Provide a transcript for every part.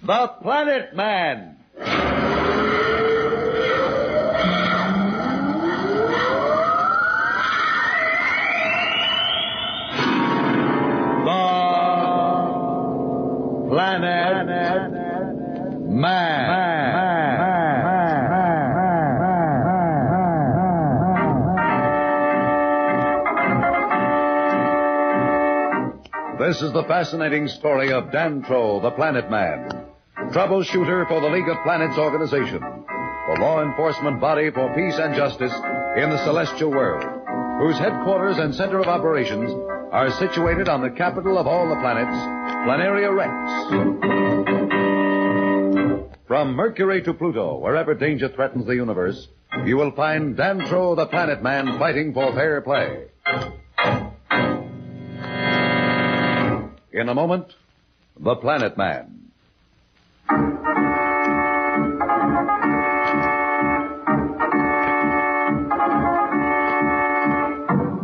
The Planet Man. Planet Man. This is the fascinating story of Dantro, the Planet Man, troubleshooter for the League of Planets organization, the law enforcement body for peace and justice in the celestial world, whose headquarters and center of operations are situated on the capital of all the planets, Planaria Rex. From Mercury to Pluto, wherever danger threatens the universe, you will find Dantro the Planet Man fighting for fair play. In a moment, the Planet Man.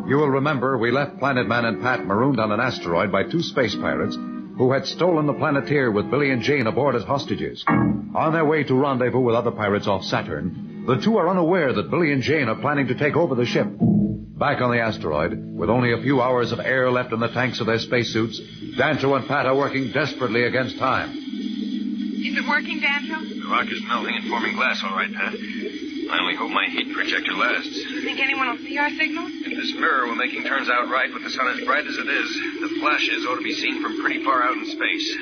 You will remember we left Planet Man and Pat marooned on an asteroid by two space pirates who had stolen the Planeteer with Billy and Jane aboard as hostages. On their way to rendezvous with other pirates off Saturn, the two are unaware that Billy and Jane are planning to take over the ship. Back on the asteroid, with only a few hours of air left in the tanks of their spacesuits, Dantro and Pat are working desperately against time. Is it working, Dantro? The rock is melting and forming glass, all right, Pat. I only hope my heat projector lasts. You think anyone will see our signals? If this mirror we're making turns out right with the sun as bright as it is, the flashes ought to be seen from pretty far out in space.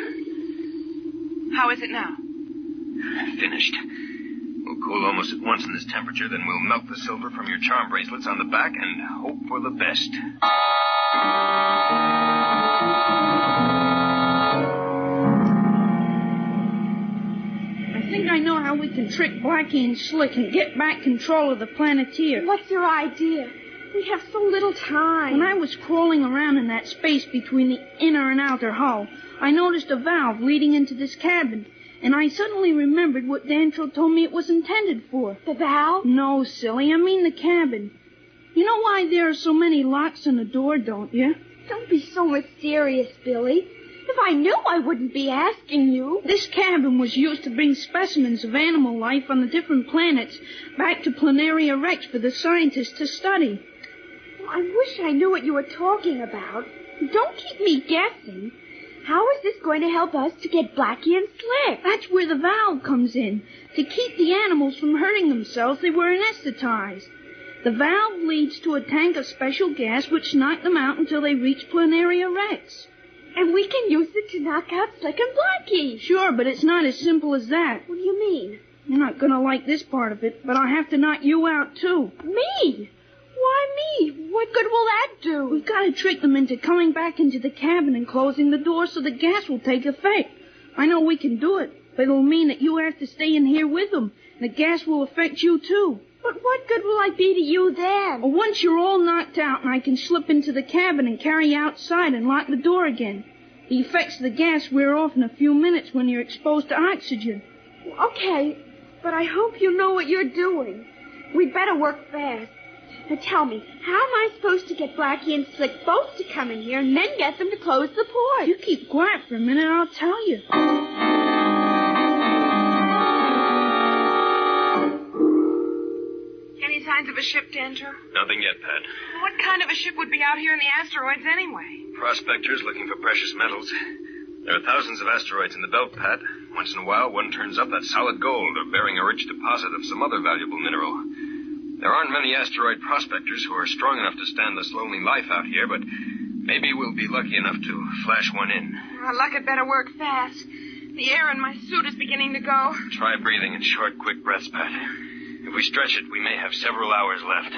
How is it now? Finished. We'll cool almost at once in this temperature, then we'll melt the silver from your charm bracelets on the back and hope for the best. I think I know how we can trick Blackie and Slick and get back control of the Planeteer. What's your idea? We have so little time. When I was crawling around in that space between the inner and outer hull, I noticed a valve leading into this cabin, and I suddenly remembered what Dantro told me it was intended for. The valve? No, silly. I mean the cabin. You know why there are so many locks on the door, don't you? Don't be so mysterious, Billy. If I knew, I wouldn't be asking you. This cabin was used to bring specimens of animal life on the different planets back to Planaria Rex for the scientists to study. Well, I wish I knew what you were talking about. Don't keep me guessing. How is this going to help us to get Blackie and Slick? That's where the valve comes in. To keep the animals from hurting themselves, they were anesthetized. The valve leads to a tank of special gas which knocked them out until they reach Planaria Rex. And we can use it to knock out Slick and Blackie. Sure, but it's not as simple as that. What do you mean? You're not going to like this part of it, but I have to knock you out, too. Me? Why me? What good will that do? We've got to trick them into coming back into the cabin and closing the door so the gas will take effect. I know we can do it, but it'll mean that you have to stay in here with them. The gas will affect you, too. But what good will I be to you then? Well, once you're all knocked out and I can slip into the cabin and carry you outside and lock the door again. The effects of the gas wear off in a few minutes when you're exposed to oxygen. Okay, but I hope you know what you're doing. We'd better work fast. Now tell me, how am I supposed to get Blackie and Slick both to come in here and then get them to close the port? You keep quiet for a minute, I'll tell you. Any signs of a ship, Dantro? Nothing yet, Pat. What kind of a ship would be out here in the asteroids anyway? Prospectors looking for precious metals. There are thousands of asteroids in the belt, Pat. Once in a while, one turns up that's solid gold or bearing a rich deposit of some other valuable mineral. There aren't many asteroid prospectors who are strong enough to stand this lonely life out here, but maybe we'll be lucky enough to flash one in. Our luck had better work fast. The air in my suit is beginning to go. Try breathing in short, quick breaths, Pat. If we stretch it, we may have several hours left.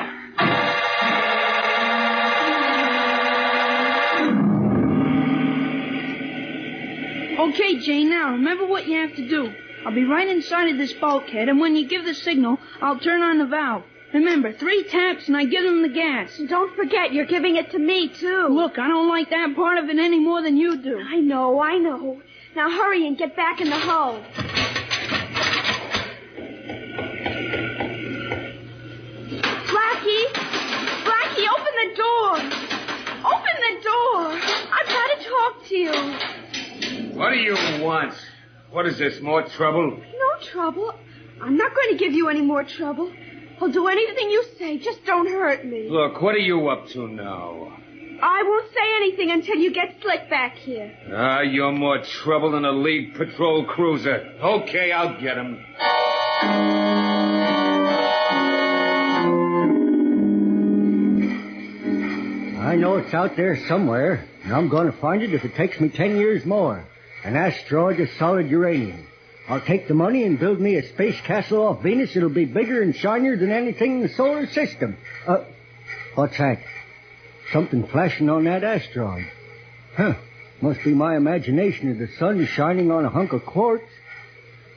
Okay, Jane, now remember what you have to do. I'll be right inside of this bulkhead, and when you give the signal, I'll turn on the valve. Remember, 3 taps and I give them the gas. And don't forget, you're giving it to me, too. Look, I don't like that part of it any more than you do. I know. Now hurry and get back in the hull. Blackie, open the door. I've got to talk to you. What do you want? What is this, more trouble? No trouble. I'm not going to give you any more trouble. I'll do anything you say. Just don't hurt me. Look, what are you up to now? I won't say anything until you get Slick back here. You're more trouble than a League patrol cruiser. Okay, I'll get him. I know it's out there somewhere, and I'm going to find it if it takes me 10 years more. An asteroid of solid uranium. I'll take the money and build me a space castle off Venus. It'll be bigger and shinier than anything in the solar system. What's that? Something flashing on that asteroid. Must be my imagination of the sun shining on a hunk of quartz.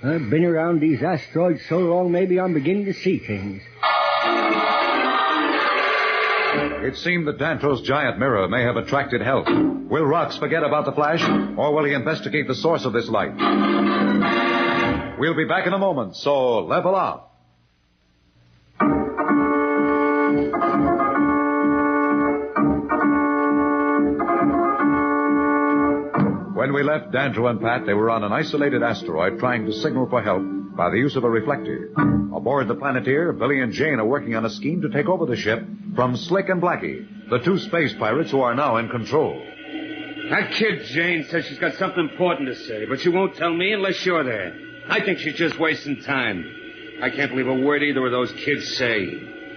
I've been around these asteroids so long, maybe I'm beginning to see things. It seemed that Dantro's giant mirror may have attracted help. Will Rox forget about the flash, or will he investigate the source of this light? We'll be back in a moment, so level up. When we left Dantro and Pat, they were on an isolated asteroid trying to signal for help by the use of a reflector. Aboard the Planeteer, Billy and Jane are working on a scheme to take over the ship from Slick and Blackie, the two space pirates who are now in control. That kid Jane says she's got something important to say, but she won't tell me unless you're there. I think she's just wasting time. I can't believe a word either of those kids say.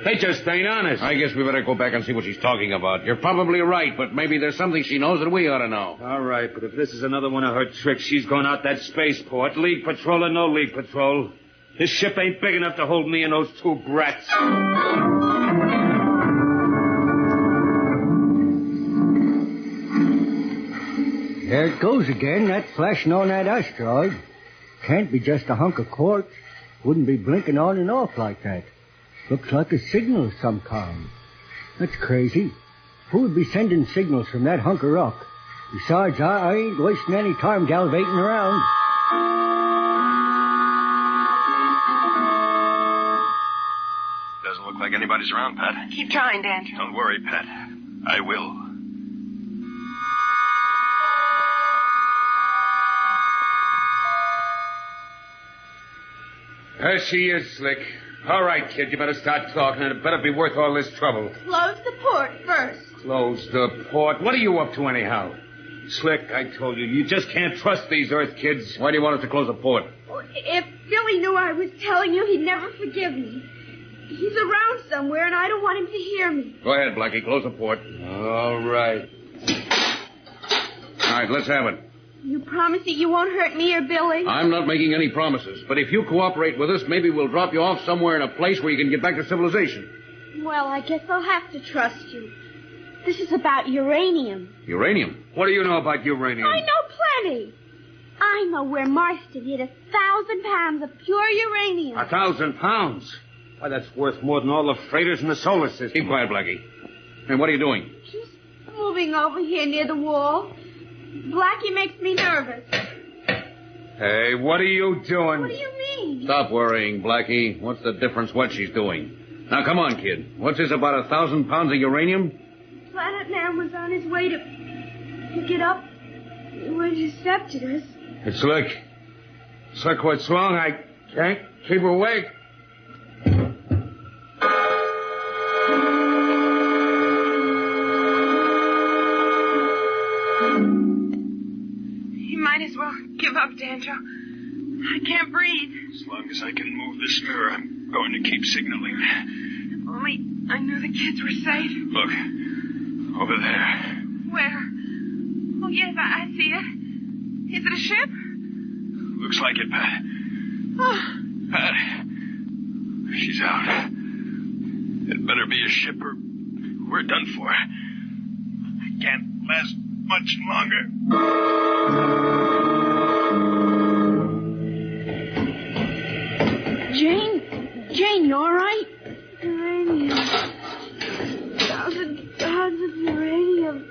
They just ain't honest. I guess we better go back and see what she's talking about. You're probably right, but maybe there's something she knows that we ought to know. All right, but if this is another one of her tricks, she's going out that spaceport, League Patrol or no League Patrol. This ship ain't big enough to hold me and those two brats. There it goes again, that flashing on that asteroid. Can't be just a hunk of quartz. Wouldn't be blinking on and off like that. Looks like a signal of some kind. That's crazy. Who would be sending signals from that hunk of rock? Besides, I ain't wasting any time gallivanting around. Doesn't look like anybody's around, Pat. Keep trying, Dantro. Don't worry, Pat. I will. There she is, Slick. All right, kid, you better start talking, and it better be worth all this trouble. Close the port first. Close the port. What are you up to anyhow? Slick, I told you, you just can't trust these Earth kids. Why do you want us to close the port? If Billy knew I was telling you, he'd never forgive me. He's around somewhere, and I don't want him to hear me. Go ahead, Blackie, close the port. All right. All right, let's have it. You promise that you won't hurt me or Billy? I'm not making any promises, but if you cooperate with us, maybe we'll drop you off somewhere in a place where you can get back to civilization. Well, I guess I'll have to trust you. This is about uranium. Uranium? What do you know about uranium? I know plenty. I know where Marston hid 1,000 pounds of pure uranium. 1,000 pounds? Why, that's worth more than all the freighters in the solar system. Keep quiet, Blackie. And what are you doing? Just moving over here near the wall. Blackie makes me nervous. Hey, what are you doing? What do you mean? Stop worrying, Blackie. What's the difference what she's doing? Now, come on, kid. What's this about 1,000 pounds of uranium? Planet Man was on his way to pick it up. He intercepted us. Hey, Slick. Slick, what's wrong? I can't keep awake. You might as well give up, Dantro. I can't breathe. As long as I can move this mirror, I'm going to keep signaling. If only I knew the kids were safe. Look, over there. Where? Oh, yes, I see it. Is it a ship? Looks like it, Pat. Oh. Pat, she's out. It better be a ship or we're done for. I can't last much longer. Jane, you all right? Uranium. 1,000 pounds of uranium.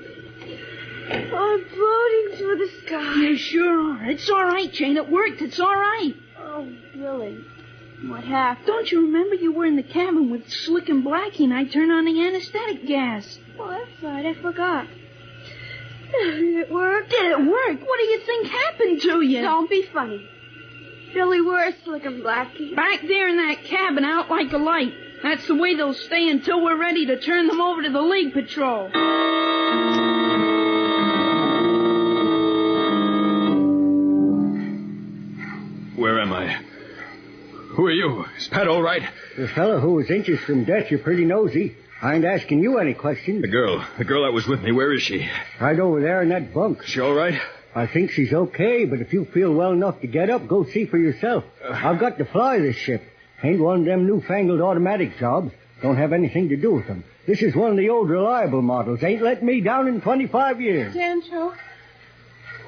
I'm floating through the sky. You sure are. It's all right, Jane. It worked. It's all right. Oh, Billy. What happened? Don't you remember you were in the cabin with Slick and Blackie and I turned on the anesthetic gas? Oh, that's right. I forgot. Did it work? Did it work? What do you think happened to you? Don't be funny. Billy, where's Slick and Blackie? Back there in that cabin out like a light. That's the way they'll stay until we're ready to turn them over to the League Patrol. Where am I? Who are you? Is Pat all right? The fellow who was inches from death, you're pretty nosy. I ain't asking you any questions. The girl that was with me, where is she? Right over there in that bunk. She all right? I think she's okay, but if you feel well enough to get up, go see for yourself. I've got to fly this ship. Ain't one of them newfangled automatic jobs. Don't have anything to do with them. This is one of the old reliable models. Ain't let me down in 25 years. Dancho.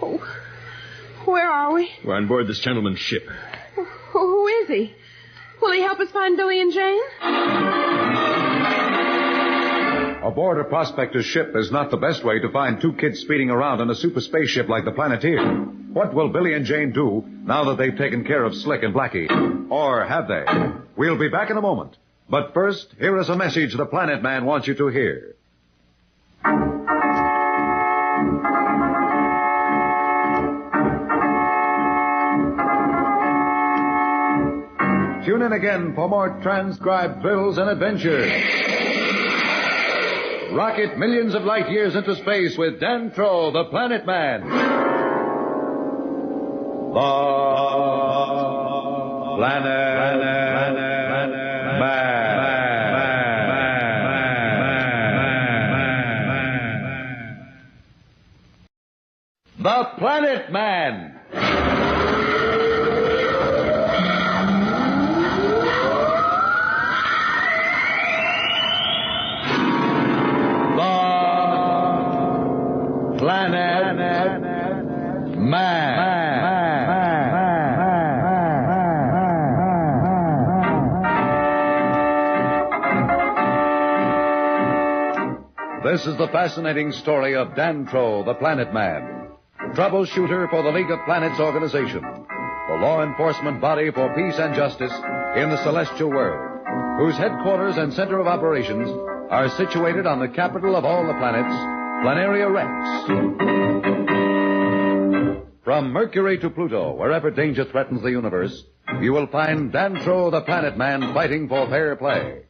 Oh, where are we? We're on board this gentleman's ship. Who is he? Will he help us find Billy and Jane? Aboard a prospector's ship is not the best way to find two kids speeding around in a super spaceship like the Planeteer. What will Billy and Jane do now that they've taken care of Slick and Blackie? Or have they? We'll be back in a moment. But first, here is a message the Planet Man wants you to hear. Tune in again for more transcribed thrills and adventures. Rocket millions of light years into space with Dantro, the Planet Man. The Planet Man. The Planet Man. Planet Man. This is the fascinating story of Dantro, the Planet Man, troubleshooter for the League of Planets organization, the law enforcement body for peace and justice in the celestial world, whose headquarters and center of operations are situated on the capital of all the planets, Planaria Rex. From Mercury to Pluto, wherever danger threatens the universe, you will find Dantro the Planet Man fighting for fair play.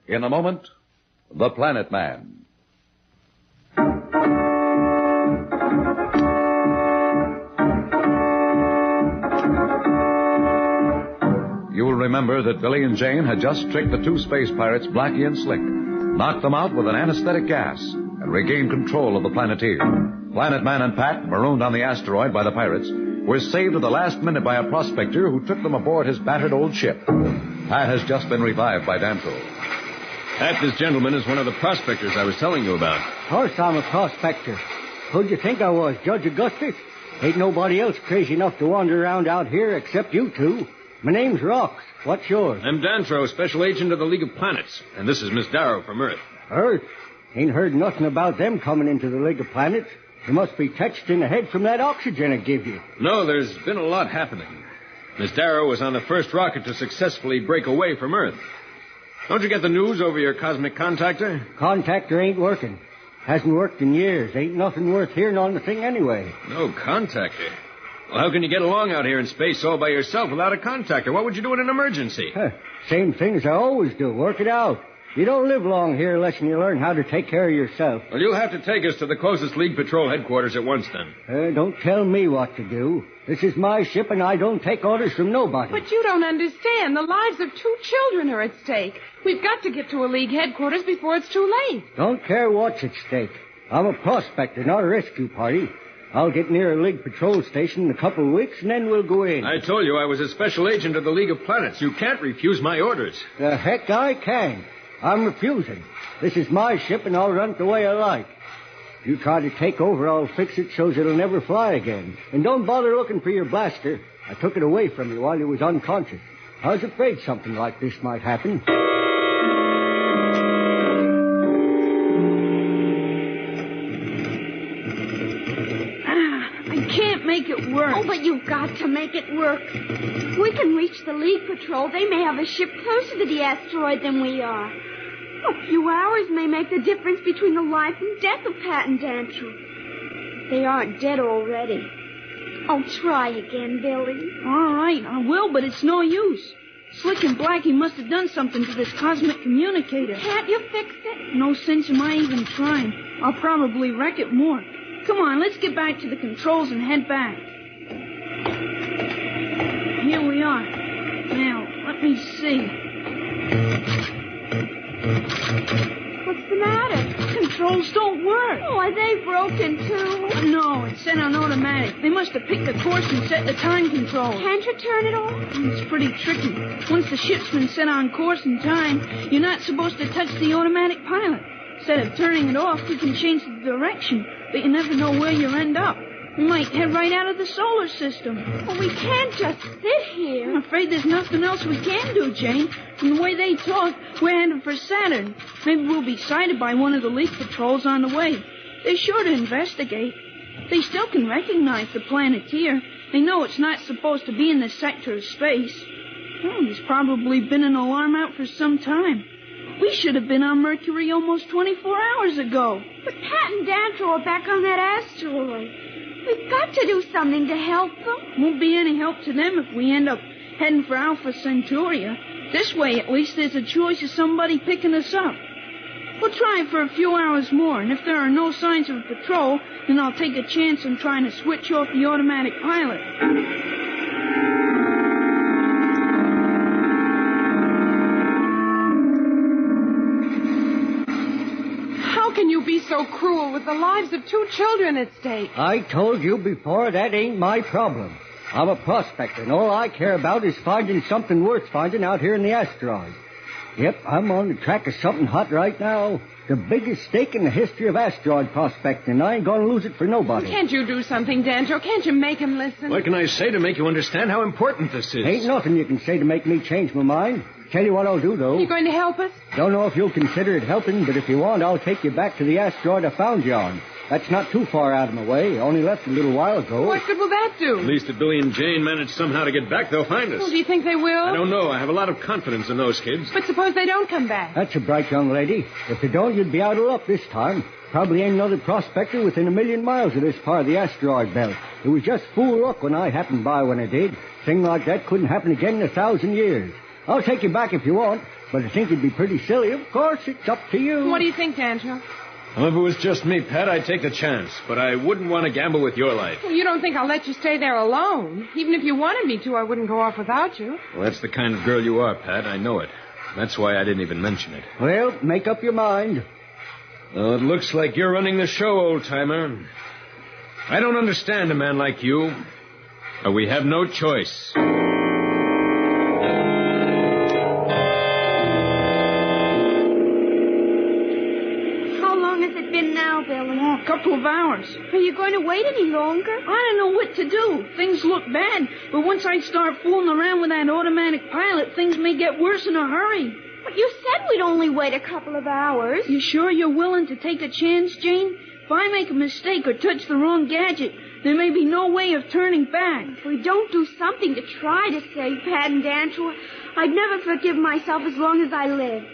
In a moment, the Planet Man. You will remember that Billy and Jane had just tricked the two space pirates, Blackie and Slick, knocked them out with an anesthetic gas, and regained control of the Planeteer. Planet Man and Pat, marooned on the asteroid by the pirates, were saved at the last minute by a prospector who took them aboard his battered old ship. Pat has just been revived by Dantro. Pat, this gentleman is one of the prospectors I was telling you about. Of course I'm a prospector. Who'd you think I was, Judge Augustus? Ain't nobody else crazy enough to wander around out here except you two. My name's Rox. What's yours? I'm Dantro, special agent of the League of Planets. And this is Miss Darrow from Earth. Earth? Ain't heard nothing about them coming into the League of Planets. You must be touched in the head from that oxygen it give you. No, there's been a lot happening. Miss Darrow was on the first rocket to successfully break away from Earth. Don't you get the news over your cosmic contactor? Contactor ain't working. Hasn't worked in years. Ain't nothing worth hearing on the thing anyway. No contactor? Well, how can you get along out here in space all by yourself without a contactor? What would you do in an emergency? Same thing as I always do. Work it out. You don't live long here unless you learn how to take care of yourself. Well, you'll have to take us to the closest League Patrol headquarters at once, then. Don't tell me what to do. This is my ship, and I don't take orders from nobody. But you don't understand. The lives of 2 children are at stake. We've got to get to a League headquarters before it's too late. Don't care what's at stake. I'm a prospector, not a rescue party. I'll get near a League patrol station in a couple of weeks, and then we'll go in. I told you I was a special agent of the League of Planets. You can't refuse my orders. The heck I can. I'm refusing. This is my ship, and I'll run it the way I like. If you try to take over, I'll fix it so it'll never fly again. And don't bother looking for your blaster. I took it away from you while you was unconscious. I was afraid something like this might happen. I can't make it work. Oh, but you've got to make it work. We can reach the League Patrol. They may have a ship closer to the asteroid than we are. A few hours may make the difference between the life and death of Pat and Dantro. They aren't dead already. Oh, try again, Billy. All right, I will, but it's no use. Slick and Blackie must have done something to this cosmic communicator. Can't you fix it? No sense in my even trying. I'll probably wreck it more. Come on, let's get back to the controls and head back. Here we are. Now, let me see. What's the matter? Controls don't work. Oh, are they broken, too? No, it's set on automatic. They must have picked the course and set the time control. Can't you turn it off? It's pretty tricky. Once the ship's been set on course and time, you're not supposed to touch the automatic pilot. Instead of turning it off, you can change the direction, but you never know where you'll end up. We might head right out of the solar system. Well, we can't just sit here. I'm afraid there's nothing else we can do, Jane. From the way they talk, we're headed for Saturn. Maybe we'll be sighted by one of the leak patrols on the way. They're sure to investigate. They still can recognize the Planeteer. They know it's not supposed to be in this sector of space. Well, there's probably been an alarm out for some time. We should have been on Mercury almost 24 hours ago. But Pat and Danto are back on that asteroid. We've got to do something to help them. Won't be any help to them if we end up heading for Alpha Centauria. This way, at least, there's a choice of somebody picking us up. We'll try it for a few hours more, and if there are no signs of a patrol, then I'll take a chance on trying to switch off the automatic pilot. How can you be so cruel with the lives of 2 children at stake? I told you before, that ain't my problem. I'm a prospector, and all I care about is finding something worth finding out here in the asteroid. Yep, I'm on the track of something hot right now. The biggest stake in the history of asteroid prospecting, and I ain't gonna lose it for nobody. Can't you do something, Danto? Can't you make him listen? What can I say to make you understand how important this is? Ain't nothing you can say to make me change my mind. Tell you what I'll do, though. You going to help us? Don't know if you'll consider it helping, but if you want, I'll take you back to the asteroid I found you on. That's not too far out of my way. Only left a little while ago. What good will that do? At least if Billy and Jane manage somehow to get back, they'll find us. Well, do you think they will? I don't know. I have a lot of confidence in those kids. But suppose they don't come back. That's a bright young lady. If they don't, you'd be out of luck this time. Probably ain't another prospector within 1,000,000 miles of this part of the asteroid belt. It was just fool luck when I happened by when I did. Thing like that couldn't happen again in 1,000 years. I'll take you back if you want, but I think it'd be pretty silly. Of course, it's up to you. What do you think, Danto? Well, if it was just me, Pat, I'd take the chance. But I wouldn't want to gamble with your life. Well, you don't think I'll let you stay there alone? Even if you wanted me to, I wouldn't go off without you. Well, that's the kind of girl you are, Pat. I know it. That's why I didn't even mention it. Well, make up your mind. Well, it looks like you're running the show, old-timer. I don't understand a man like you, but we have no choice. A couple of hours. Are you going to wait any longer? I don't know what to do. Things look bad, but once I start fooling around with that automatic pilot, things may get worse in a hurry. But you said we'd only wait a couple of hours. You sure you're willing to take a chance, Jane? If I make a mistake or touch the wrong gadget, there may be no way of turning back. If we don't do something to try to save Pat and Danto, I'd never forgive myself as long as I lived.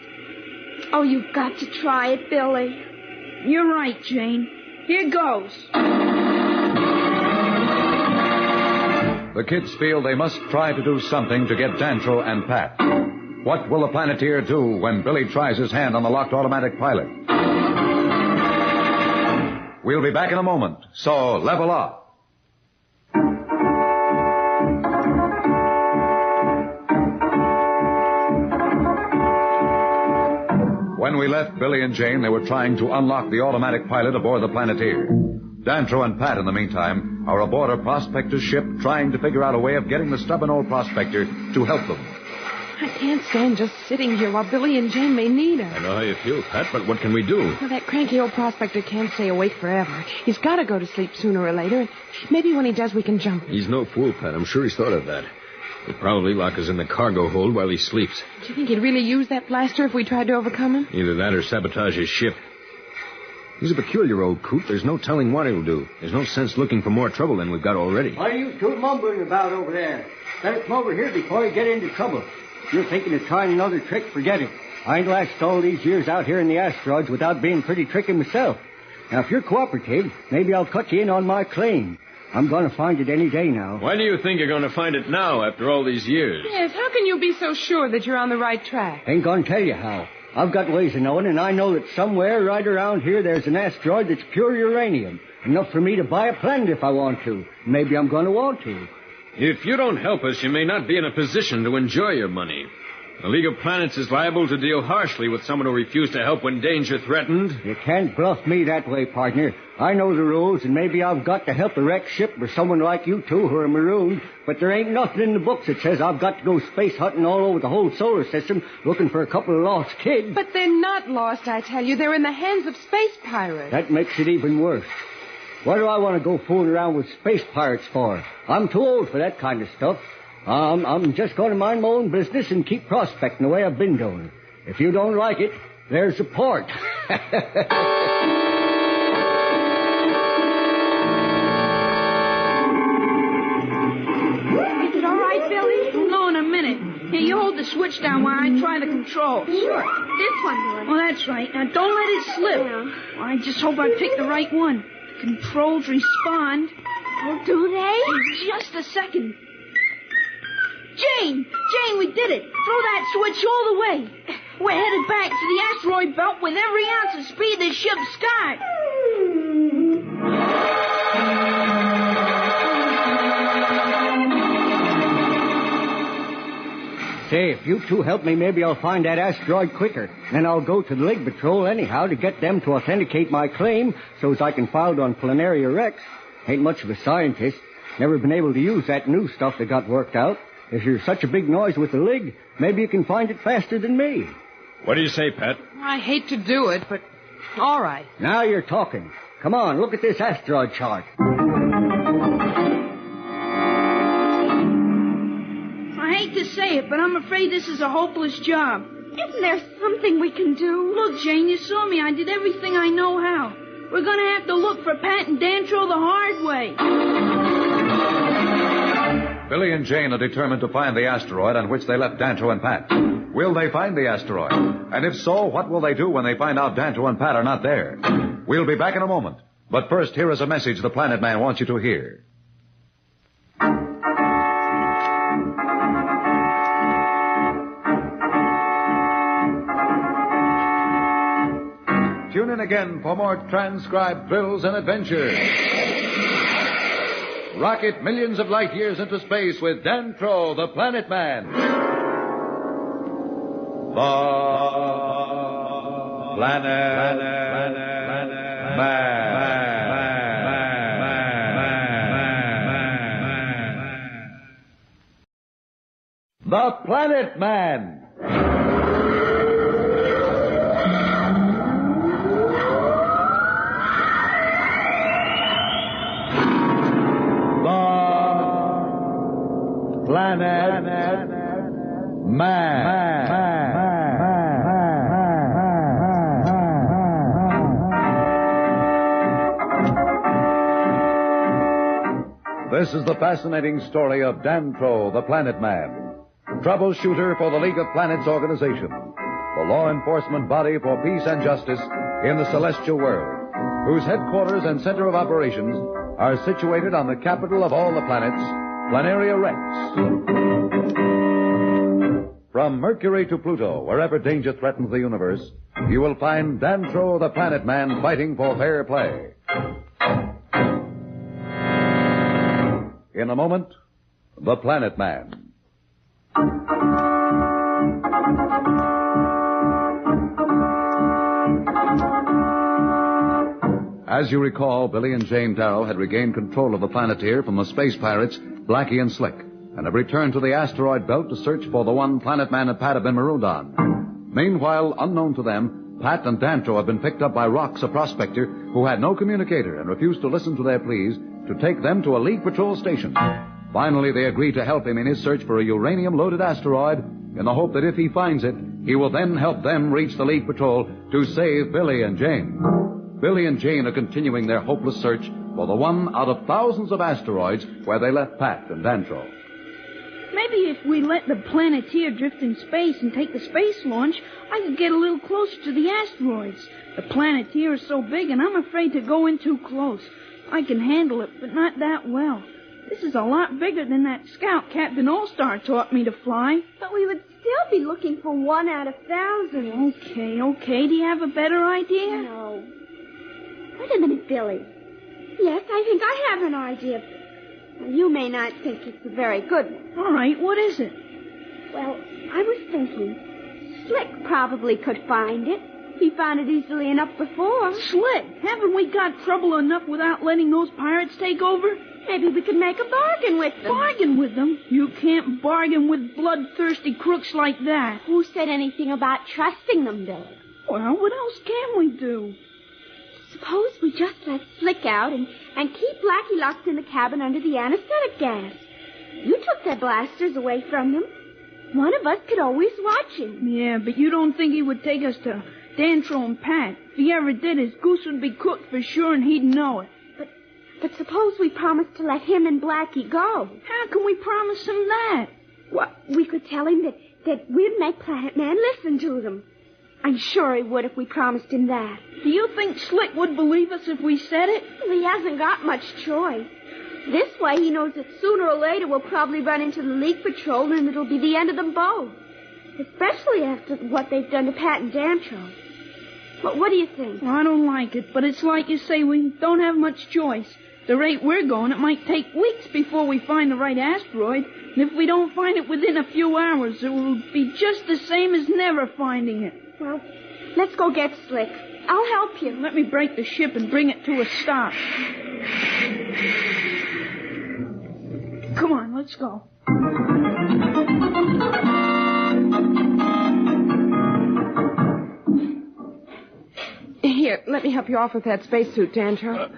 Oh, you've got to try it, Billy. You're right, Jane. Here goes. The kids feel they must try to do something to get Danto and Pat. What will the Planeteer do when Billy tries his hand on the locked automatic pilot? We'll be back in a moment, so level up. When we left Billy and Jane, they were trying to unlock the automatic pilot aboard the Planeteer. Danto and Pat, in the meantime, are aboard a prospector's ship trying to figure out a way of getting the stubborn old prospector to help them. I can't stand just sitting here while Billy and Jane may need us. I know how you feel, Pat, but what can we do? Well, that cranky old prospector can't stay awake forever. He's got to go to sleep sooner or later, and maybe when he does, we can jump him. He's no fool, Pat. I'm sure he's thought of that. He'll probably lock us in the cargo hold while he sleeps. Do you think he'd really use that blaster if we tried to overcome him? Either that or sabotage his ship. He's a peculiar old coot. There's no telling what he'll do. There's no sense looking for more trouble than we've got already. What are you two mumbling about over there? Better come over here before you get into trouble. If you're thinking of trying another trick, forget it. I ain't lasted all these years out here in the asteroids without being pretty tricky myself. Now, if you're cooperative, maybe I'll cut you in on my claim. I'm going to find it any day now. Why do you think you're going to find it now after all these years? Yes, how can you be so sure that you're on the right track? Ain't going to tell you how. I've got ways of knowing, and I know that somewhere right around here there's an asteroid that's pure uranium. Enough for me to buy a planet if I want to. Maybe I'm going to want to. If you don't help us, you may not be in a position to enjoy your money. The League of Planets is liable to deal harshly with someone who refused to help when danger threatened. You can't bluff me that way, partner. I know the rules, and maybe I've got to help a wrecked ship or someone like you two who are marooned, but there ain't nothing in the books that says I've got to go space hunting all over the whole solar system looking for a couple of lost kids. But they're not lost, I tell you. They're in the hands of space pirates. That makes it even worse. What do I want to go fooling around with space pirates for? I'm too old for that kind of stuff. I'm just going to mind my own business and keep prospecting the way I've been doing. If you don't like it, there's the port. Is it all right, Billy? No, in a minute. Here, you hold the switch down while I try the controls. Sure. This one, Billy. Well, that's right. Now, don't let it slip. Yeah. Well, I just hope I picked the right one. Controls respond. Oh, do they? In just a second. Jane, we did it. Throw that switch all the way. We're headed back to the asteroid belt with every ounce of speed the ship's got. Say, if you two help me, maybe I'll find that asteroid quicker. Then I'll go to the League Patrol anyhow to get them to authenticate my claim so as I can file it on Planaria Rex. Ain't much of a scientist. Never been able to use that new stuff that got worked out. If you're such a big noise with the League, maybe you can find it faster than me. What do you say, Pat? I hate to do it, but all right. Now you're talking. Come on, look at this asteroid chart. I hate to say it, but I'm afraid this is a hopeless job. Isn't there something we can do? Look, Jane, you saw me. I did everything I know how. We're going to have to look for Pat and Dantro the hard way. Billy and Jane are determined to find the asteroid on which they left Dantro and Pat. Will they find the asteroid? And if so, what will they do when they find out Dantro and Pat are not there? We'll be back in a moment. But first, here is a message the Planet Man wants you to hear. Tune in again for more transcribed thrills and adventures. Rocket millions of light years into space with Dantro, the Planet Man. The Planet Man. The Planet Man. Planet Man. This is the fascinating story of Dantro, the Planet Man, troubleshooter for the League of Planets organization, the law enforcement body for peace and justice in the celestial world, whose headquarters and center of operations are situated on the capital of all the planets, Planaria Rex. From Mercury to Pluto, wherever danger threatens the universe, you will find Dantro, the Planet Man, fighting for fair play. In a moment, the Planet Man. As you recall, Billy and Jane Darrow had regained control of the Planeteer from the space pirates Blackie and Slick, and have returned to the asteroid belt to search for the one Planet Man and Pat have been marooned on. Meanwhile, unknown to them, Pat and Dantro have been picked up by Rox, a prospector who had no communicator and refused to listen to their pleas to take them to a League Patrol station. Finally, they agreed to help him in his search for a uranium-loaded asteroid in the hope that if he finds it, he will then help them reach the League Patrol to save Billy and Jane. Billy and Jane are continuing their hopeless search for the one out of thousands of asteroids where they left Pat and Dantro. Maybe if we let the Planeteer drift in space and take the space launch, I could get a little closer to the asteroids. The Planeteer is so big, and I'm afraid to go in too close. I can handle it, but not that well. This is a lot bigger than that scout Captain All-Star taught me to fly. But we would still be looking for 1 out of 1,000. Okay. Do you have a better idea? No. Wait a minute, Billy. Yes, I think I have an idea. You may not think it's a very good one. All right, what is it? Well, I was thinking Slick probably could find it. He found it easily enough before. Slick? Haven't we got trouble enough without letting those pirates take over? Maybe we could make a bargain with them. Bargain with them? You can't bargain with bloodthirsty crooks like that. Who said anything about trusting them, Billy? Well, what else can we do? Suppose we just let Slick out and keep Blackie locked in the cabin under the anesthetic gas. You took their blasters away from them. One of us could always watch him. Yeah, but you don't think he would take us to Dantro and Pat? If he ever did, his goose would be cooked for sure, and he'd know it. But suppose we promise to let him and Blackie go. How can we promise him that? Well, we could tell him that we'd make Planet Man listen to them. I'm sure he would if we promised him that. Do you think Slick would believe us if we said it? Well, he hasn't got much choice. This way he knows that sooner or later we'll probably run into the League Patrol and it'll be the end of them both. Especially after what they've done to Pat and Dantro. But what do you think? Well, I don't like it, but it's like you say, we don't have much choice. The rate we're going, it might take weeks before we find the right asteroid. And if we don't find it within a few hours, it will be just the same as never finding it. Well, let's go get Slick. I'll help you. Let me break the ship and bring it to a stop. Come on, let's go. Here, let me help you off with that spacesuit, Dantro.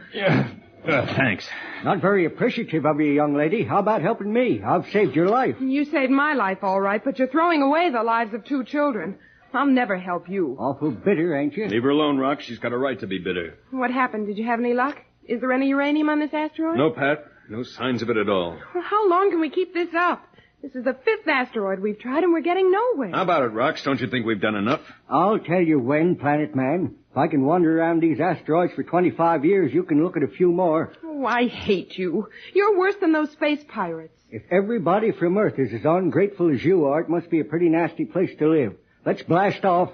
Thanks. Not very appreciative of you, young lady. How about helping me? I've saved your life. You saved my life, all right, but you're throwing away the lives of 2 children. I'll never help you. Awful bitter, ain't you? Leave her alone, Rock. She's got a right to be bitter. What happened? Did you have any luck? Is there any uranium on this asteroid? No, Pat. No signs of it at all. Well, how long can we keep this up? This is the 5th asteroid we've tried, and we're getting nowhere. How about it, Rocks? Don't you think we've done enough? I'll tell you when, Planet Man. If I can wander around these asteroids for 25 years, you can look at a few more. Oh, I hate you. You're worse than those space pirates. If everybody from Earth is as ungrateful as you are, it must be a pretty nasty place to live. Let's blast off.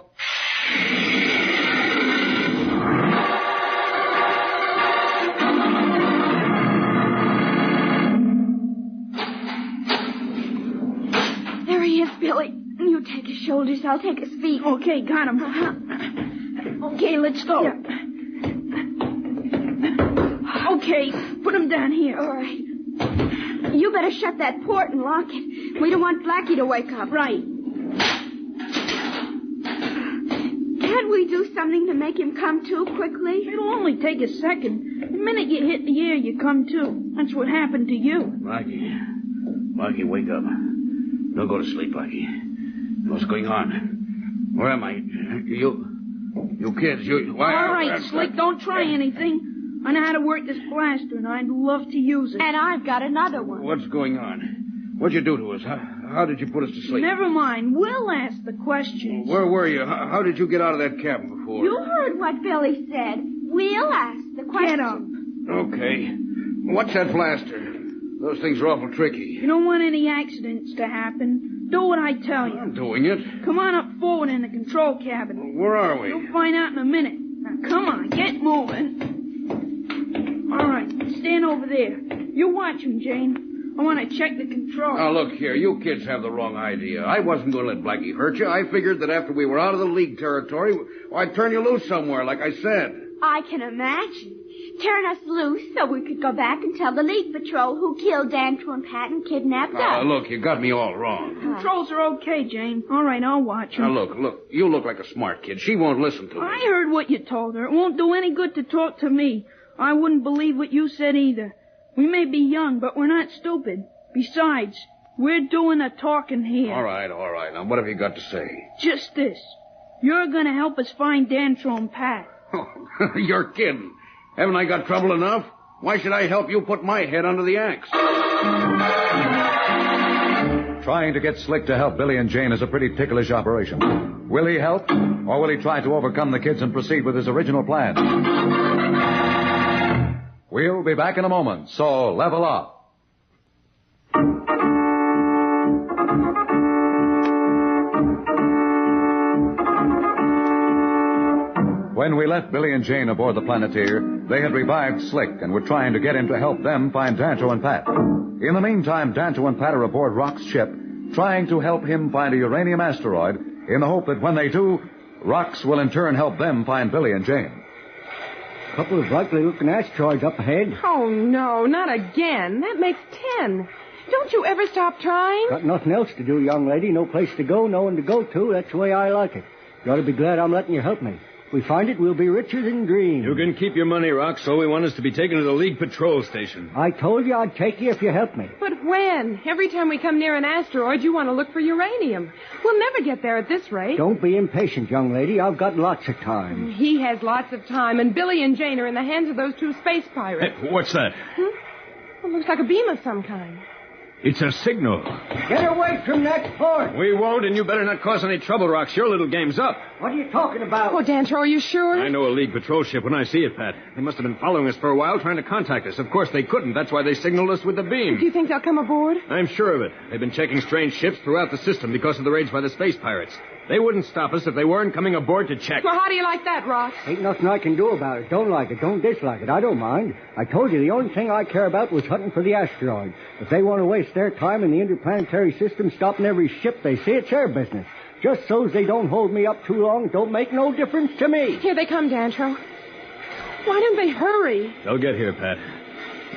There he is, Billy. You take his shoulders, I'll take his feet. Okay, got him. Okay, let's go. Yeah. Okay, put him down here. All right. You better shut that port and lock it. We don't want Blackie to wake up. Right. Can't we do something to make him come to quickly? It'll only take a second. The minute you hit the air, you come to. That's what happened to you. Blackie, wake up. Don't go to sleep, Blackie. What's going on? Where am I? You kids, why? All right, Slick, don't try anything. I know how to work this blaster, and I'd love to use it. And I've got another one. What's going on? What'd you do to us? How did you put us to sleep? Never mind. We'll ask the questions. Where were you? How did you get out of that cabin before? You heard what Billy said. We'll ask the questions. Get up. Okay. What's that blaster? Those things are awful tricky. You don't want any accidents to happen. Do what I tell you. I'm doing it. Come on up forward in the control cabin. Where are we? You'll find out in a minute. Now, come on, get moving. All right, stand over there. You watch him, Jane. I want to check the controls. Now, look here. You kids have the wrong idea. I wasn't going to let Blackie hurt you. I figured that after we were out of the League territory, I'd turn you loose somewhere, like I said. I can imagine. Turn us loose so we could go back and tell the League Patrol who killed Dantro and Pat and kidnapped us. Look, you got me all wrong. Controls are okay, Jane. All right, I'll watch him. Now, look. You look like a smart kid. She won't listen to me. I heard what you told her. It won't do any good to talk to me. I wouldn't believe what you said either. We may be young, but we're not stupid. Besides, we're doing the talking here. All right. Now, what have you got to say? Just this. You're going to help us find Dantro and Pat. You're kidding. Haven't I got trouble enough? Why should I help you put my head under the axe? Trying to get Slick to help Billy and Jane is a pretty ticklish operation. Will he help, or will he try to overcome the kids and proceed with his original plan? We'll be back in a moment, so level up. When we left Billy and Jane aboard the Planeteer, they had revived Slick and were trying to get him to help them find Danto and Pat. In the meantime, Danto and Pat are aboard Rock's ship, trying to help him find a uranium asteroid in the hope that when they do, Rox will in turn help them find Billy and Jane. A couple of likely-looking asteroids up ahead. Oh, no, not again. That makes 10. Don't you ever stop trying? Got nothing else to do, young lady. No place to go, no one to go to. That's the way I like it. You ought to be glad I'm letting you help me. If we find it, we'll be richer than dreams. You can keep your money, Rox. All we want is to be taken to the League Patrol Station. I told you I'd take you if you helped me. But when? Every time we come near an asteroid, you want to look for uranium. We'll never get there at this rate. Don't be impatient, young lady. I've got lots of time. He has lots of time, and Billy and Jane are in the hands of those two space pirates. Hey, what's that? It looks like a beam of some kind. It's a signal. Get away from that port. We won't, and you better not cause any trouble, Rox. Your little game's up. What are you talking about? Oh, Danto, are you sure? I know a League patrol ship when I see it, Pat. They must have been following us for a while, trying to contact us. Of course, they couldn't. That's why they signaled us with the beam. Do you think they'll come aboard? I'm sure of it. They've been checking strange ships throughout the system because of the raids by the space pirates. They wouldn't stop us if they weren't coming aboard to check. Well, how do you like that, Rox? Ain't nothing I can do about it. Don't like it. Don't dislike it. I don't mind. I told you the only thing I care about was hunting for the asteroid. If they want to waste their time in the interplanetary system stopping every ship they see, it's their business. Just so's they don't hold me up too long, don't make no difference to me. Here they come, Danto. Why don't they hurry? They'll get here, Pat.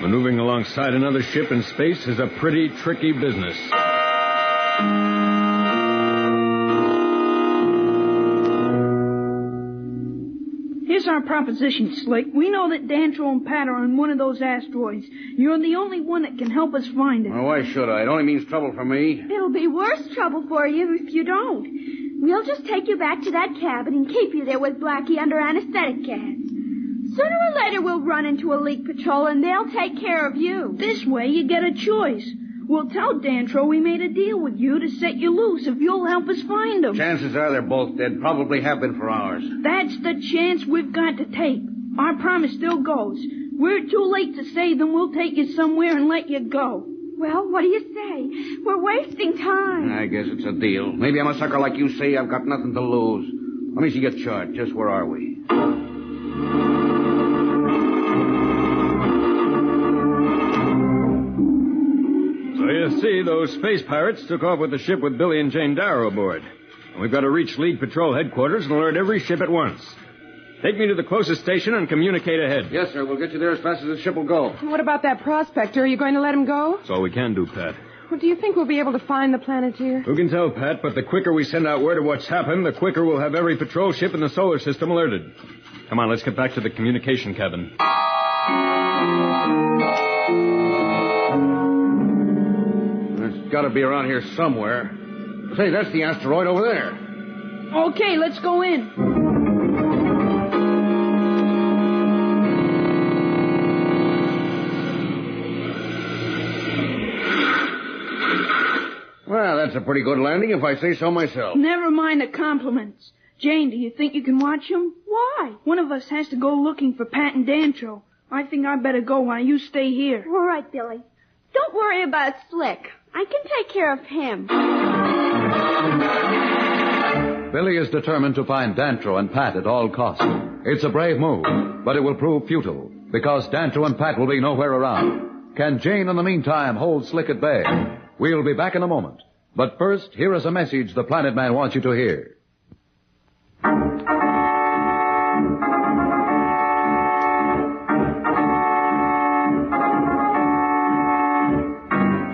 Maneuvering alongside another ship in space is a pretty tricky business. Here's our proposition, Slick. We know that Danto and Pat are on one of those asteroids. You're the only one that can help us find it. Well, why should I? It only means trouble for me. It'll be worse trouble for you if you don't. We'll just take you back to that cabin and keep you there with Blackie under anesthetic gas. Sooner or later, we'll run into a League patrol, and they'll take care of you. This way, you get a choice. We'll tell Danto we made a deal with you to set you loose if you'll help us find them. Chances are they're both dead. Probably have been for hours. That's the chance we've got to take. Our promise still goes. We're too late to save them. We'll take you somewhere and let you go. Well, what do you say? We're wasting time. I guess it's a deal. Maybe I'm a sucker like you say. I've got nothing to lose. Let me see your chart. Just where are we? So you see, those space pirates took off with the ship with Billy and Jane Darrow aboard. And we've got to reach League Patrol headquarters and alert every ship at once. Take me to the closest station and communicate ahead. Yes, sir. We'll get you there as fast as the ship will go. What about that prospector? Are you going to let him go? That's all we can do, Pat. Well, do you think we'll be able to find the Planeteer? Who can tell, Pat, but the quicker we send out word of what's happened, the quicker we'll have every patrol ship in the solar system alerted. Come on, let's get back to the communication cabin. It's got to be around here somewhere. Say, that's the asteroid over there. Okay, let's go in. Well, that's a pretty good landing if I say so myself. Never mind the compliments. Jane, do you think you can watch them? Why? One of us has to go looking for Pat and Danto. I think I better go while you stay here. All right, Billy. Don't worry about Slick. I can take care of him. Billy is determined to find Danto and Pat at all costs. It's a brave move, but it will prove futile, because Danto and Pat will be nowhere around. Can Jane, in the meantime, hold Slick at bay? We'll be back in a moment. But first, here is a message the Planet Man wants you to hear.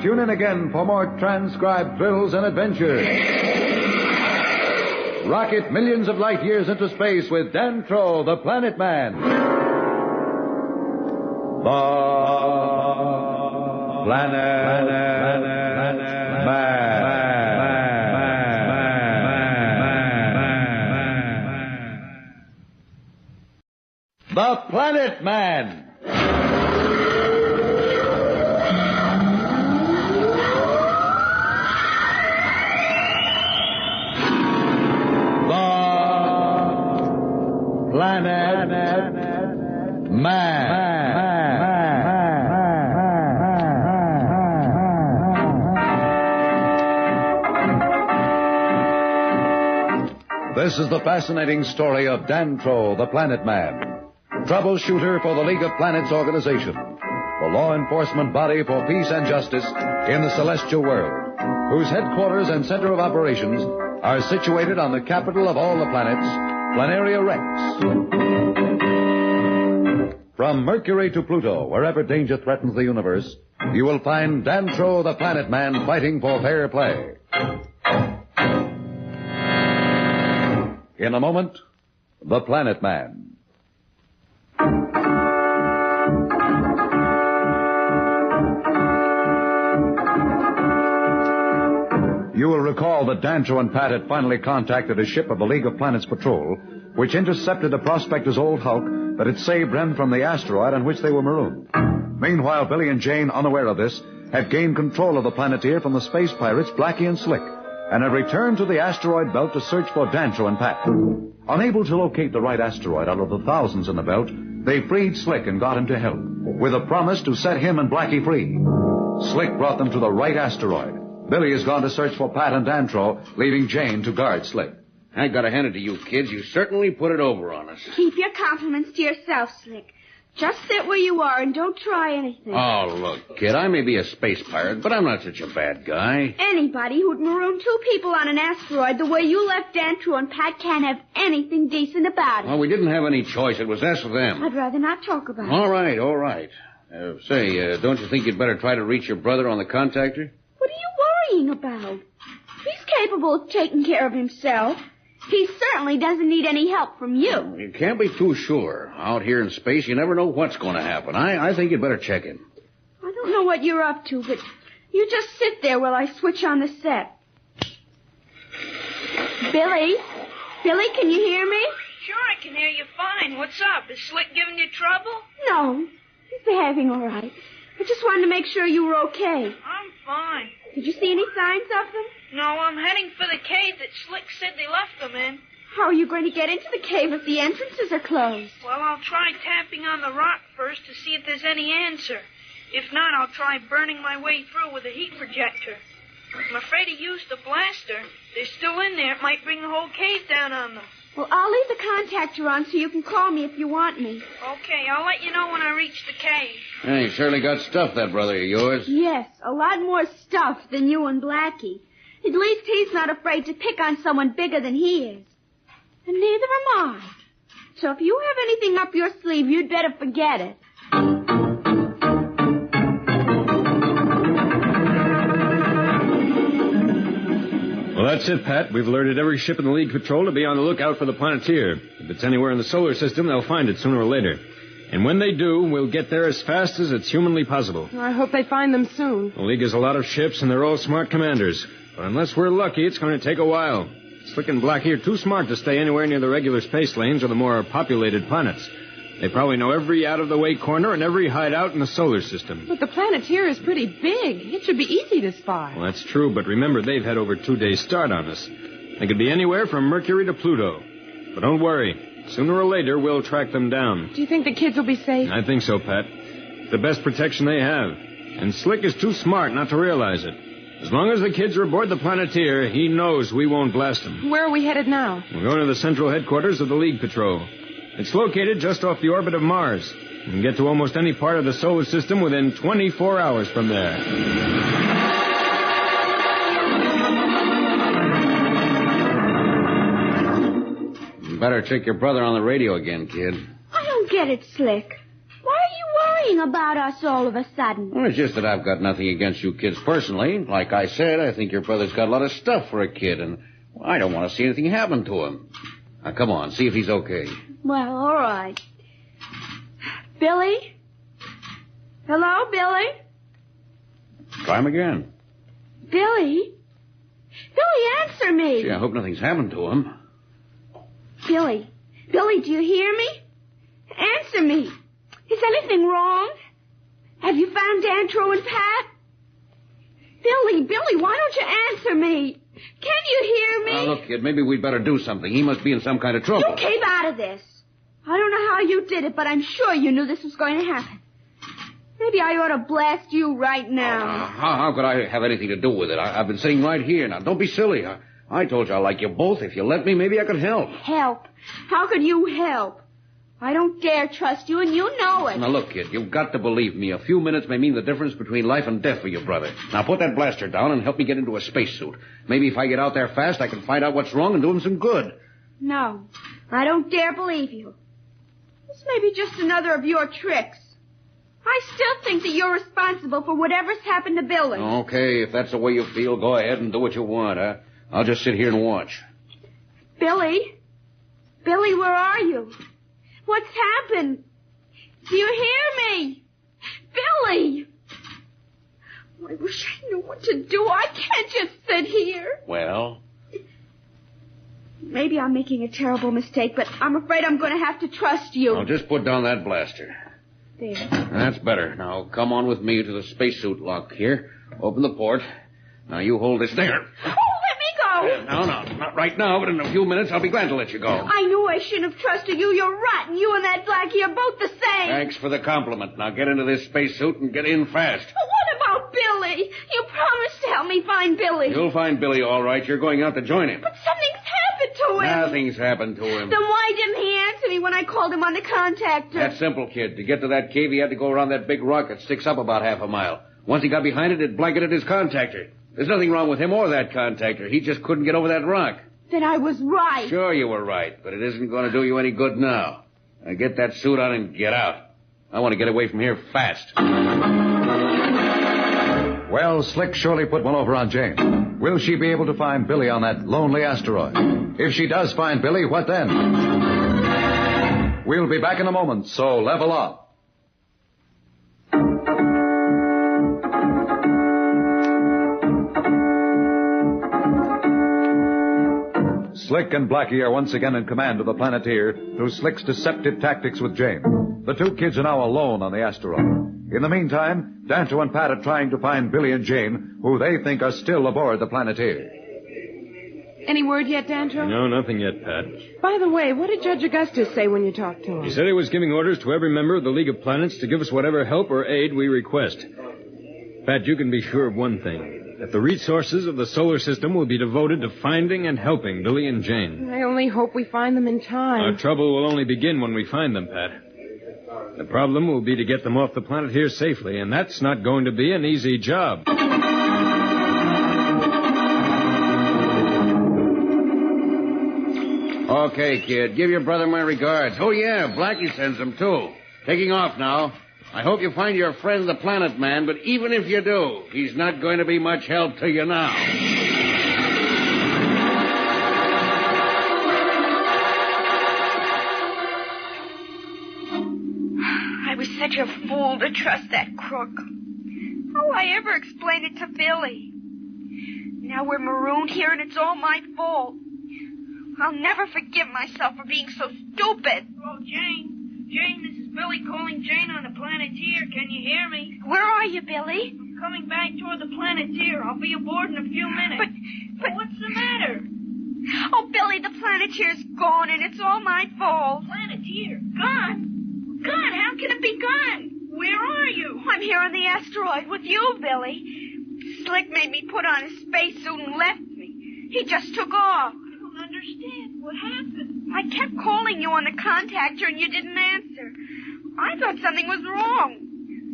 Tune in again for more transcribed thrills and adventures. Rocket millions of light years into space with Danto, the Planet Man. The Planet Man. The Planet Man. Planet Man. This is the fascinating story of Dantro, the Planet Man, troubleshooter for the League of Planets organization, the law enforcement body for peace and justice in the celestial world, whose headquarters and center of operations are situated on the capital of all the planets, Planaria Rex. From Mercury to Pluto, wherever danger threatens the universe, you will find Dantro, the Planet Man, fighting for fair play. In a moment, the Planet Man. You will recall that Dantro and Pat had finally contacted a ship of the League of Planets Patrol, which intercepted the prospector's old hulk that had saved Ren from the asteroid on which they were marooned. Meanwhile, Billy and Jane, unaware of this, had gained control of the Planeteer from the space pirates Blackie and Slick, and had returned to the asteroid belt to search for Dantro and Pat. Unable to locate the right asteroid out of the thousands in the belt, they freed Slick and got him to help, with a promise to set him and Blackie free. Slick brought them to the right asteroid. Billy has gone to search for Pat and Dantro, leaving Jane to guard Slick. I gotta hand it to you, kids. You certainly put it over on us. Keep your compliments to yourself, Slick. Just sit where you are and don't try anything. Oh, look, kid, I may be a space pirate, but I'm not such a bad guy. Anybody who'd maroon 2 people on an asteroid the way you left Dantro and Pat can't have anything decent about it. Well, we didn't have any choice. It was us or them. I'd rather not talk about it. All right. Don't you think you'd better try to reach your brother on the contactor? What are you worrying about? He's capable of taking care of himself. He certainly doesn't need any help from you. You can't be too sure. Out here in space, you never know what's going to happen. I think you'd better check him. I don't know what you're up to, but you just sit there while I switch on the set. Billy? Billy, can you hear me? Sure, I can hear you fine. What's up? Is Slick giving you trouble? No, he's behaving all right. I just wanted to make sure you were okay. I'm fine. Did you see any signs of them? No, I'm heading for the cave that Slick said they left them in. How are you going to get into the cave if the entrances are closed? Well, I'll try tapping on the rock first to see if there's any answer. If not, I'll try burning my way through with a heat projector. I'm afraid he used the blaster. They're still in there. It might bring the whole cave down on them. Well, I'll leave the contactor on so you can call me if you want me. Okay, I'll let you know when I reach the cave. Hey, you certainly got stuff, that brother of yours. Yes, a lot more stuff than you and Blackie. At least he's not afraid to pick on someone bigger than he is. And neither am I. So if you have anything up your sleeve, you'd better forget it. Well, that's it, Pat. We've alerted every ship in the League Patrol to be on the lookout for the Planeteer. If it's anywhere in the solar system, they'll find it sooner or later. And when they do, we'll get there as fast as it's humanly possible. I hope they find them soon. The League has a lot of ships, and they're all smart commanders. But unless we're lucky, it's going to take a while. Slick and Blackie are too smart to stay anywhere near the regular space lanes or the more populated planets. They probably know every out-of-the-way corner and every hideout in the solar system. But the Planeteer is pretty big. It should be easy to spy. Well, that's true, but remember, they've had over 2 days' start on us. They could be anywhere from Mercury to Pluto. But don't worry. Sooner or later, we'll track them down. Do you think the kids will be safe? I think so, Pat. The best protection they have. And Slick is too smart not to realize it. As long as the kids are aboard the Planeteer, he knows we won't blast them. Where are we headed now? We're going to the central headquarters of the League Patrol. It's located just off the orbit of Mars. You can get to almost any part of the solar system within 24 hours from there. You better check your brother on the radio again, kid. I don't get it, Slick. Why are you worrying about us all of a sudden? Well, it's just that I've got nothing against you kids personally. Like I said, I think your brother's got a lot of stuff for a kid, and I don't want to see anything happen to him. Now, come on, see if he's okay. Well, all right. Billy? Hello, Billy? Try him again. Billy? Billy, answer me. Gee, I hope nothing's happened to him. Billy? Billy, do you hear me? Answer me. Is anything wrong? Have you found Dantro and Pat? Billy, why don't you answer me? Can you hear me? Look, kid, maybe we'd better do something. He must be in some kind of trouble. You came out of this. I don't know how you did it, but I'm sure you knew this was going to happen. Maybe I ought to blast you right now. How could I have anything to do with it? I've been sitting right here now. Don't be silly. I told you I like you both. If you let me, maybe I could help. Help? How could you help? I don't dare trust you, and you know it. Now, look, kid, you've got to believe me. A few minutes may mean the difference between life and death for your brother. Now, put that blaster down and help me get into a spacesuit. Maybe if I get out there fast, I can find out what's wrong and do him some good. No, I don't dare believe you. This may be just another of your tricks. I still think that you're responsible for whatever's happened to Billy. Okay, if that's the way you feel, go ahead and do what you want, huh? I'll just sit here and watch. Billy? Billy, where are you? What's happened? Do you hear me? Billy! I wish I knew what to do. I can't just sit here. Well? Maybe I'm making a terrible mistake, but I'm afraid I'm going to have to trust you. I'll just put down that blaster. There. That's better. Now, come on with me to the spacesuit lock here. Open the port. Now, you hold this there. Oh, let me go! No, not right now, but in a few minutes I'll be glad to let you go. I knew I shouldn't have trusted you. You're rotten. You and that Blackie are both the same. Thanks for the compliment. Now, get into this spacesuit and get in fast. But what about Billy? You promised to help me find Billy. You'll find Billy all right. You're going out to join him. But something's happened to him. Nothing's happened to him. Then why didn't he answer me when I called him on the contactor? That's simple, kid. To get to that cave, he had to go around that big rock that sticks up about half a mile. Once he got behind it, it blanketed his contactor. There's nothing wrong with him or that contactor. He just couldn't get over that rock. Then I was right. Sure you were right, but it isn't going to do you any good now. Now get that suit on and get out. I want to get away from here fast. Well, Slick surely put one over on Jane. Will she be able to find Billy on that lonely asteroid? If she does find Billy, what then? We'll be back in a moment, so level up. Slick and Blackie are once again in command of the Planeteer through Slick's deceptive tactics with Jane. The two kids are now alone on the asteroid. In the meantime, Danto and Pat are trying to find Billy and Jane, who they think are still aboard the Planeteer. Any word yet, Danto? No, nothing yet, Pat. By the way, what did Judge Augustus say when you talked to him? He said he was giving orders to every member of the League of Planets to give us whatever help or aid we request. Pat, you can be sure of one thing. That the resources of the solar system will be devoted to finding and helping Billy and Jane. I only hope we find them in time. Our trouble will only begin when we find them, Pat. The problem will be to get them off the planet here safely, and that's not going to be an easy job. Okay, kid. Give your brother my regards. Oh, yeah, Blackie sends them, too. Taking off now. I hope you find your friend the Planet Man, but even if you do, he's not going to be much help to you now. I was such a fool to trust that crook. How will I ever explain it to Billy? Now we're marooned here and it's all my fault. I'll never forgive myself for being so stupid. Oh, Jane. Jane, this is Billy calling Jane on the Planeteer. Can you hear me? Where are you, Billy? I'm coming back toward the Planeteer. I'll be aboard in a few minutes. But what's the matter? Oh, Billy, the Planeteer's gone and it's all my fault. Planeteer? Gone? Gone? How can it be gone? Where are you? I'm here on the asteroid with you, Billy. Slick made me put on a spacesuit and left me. He just took off. I don't understand. What happened? I kept calling you on the contactor and you didn't answer. I thought something was wrong.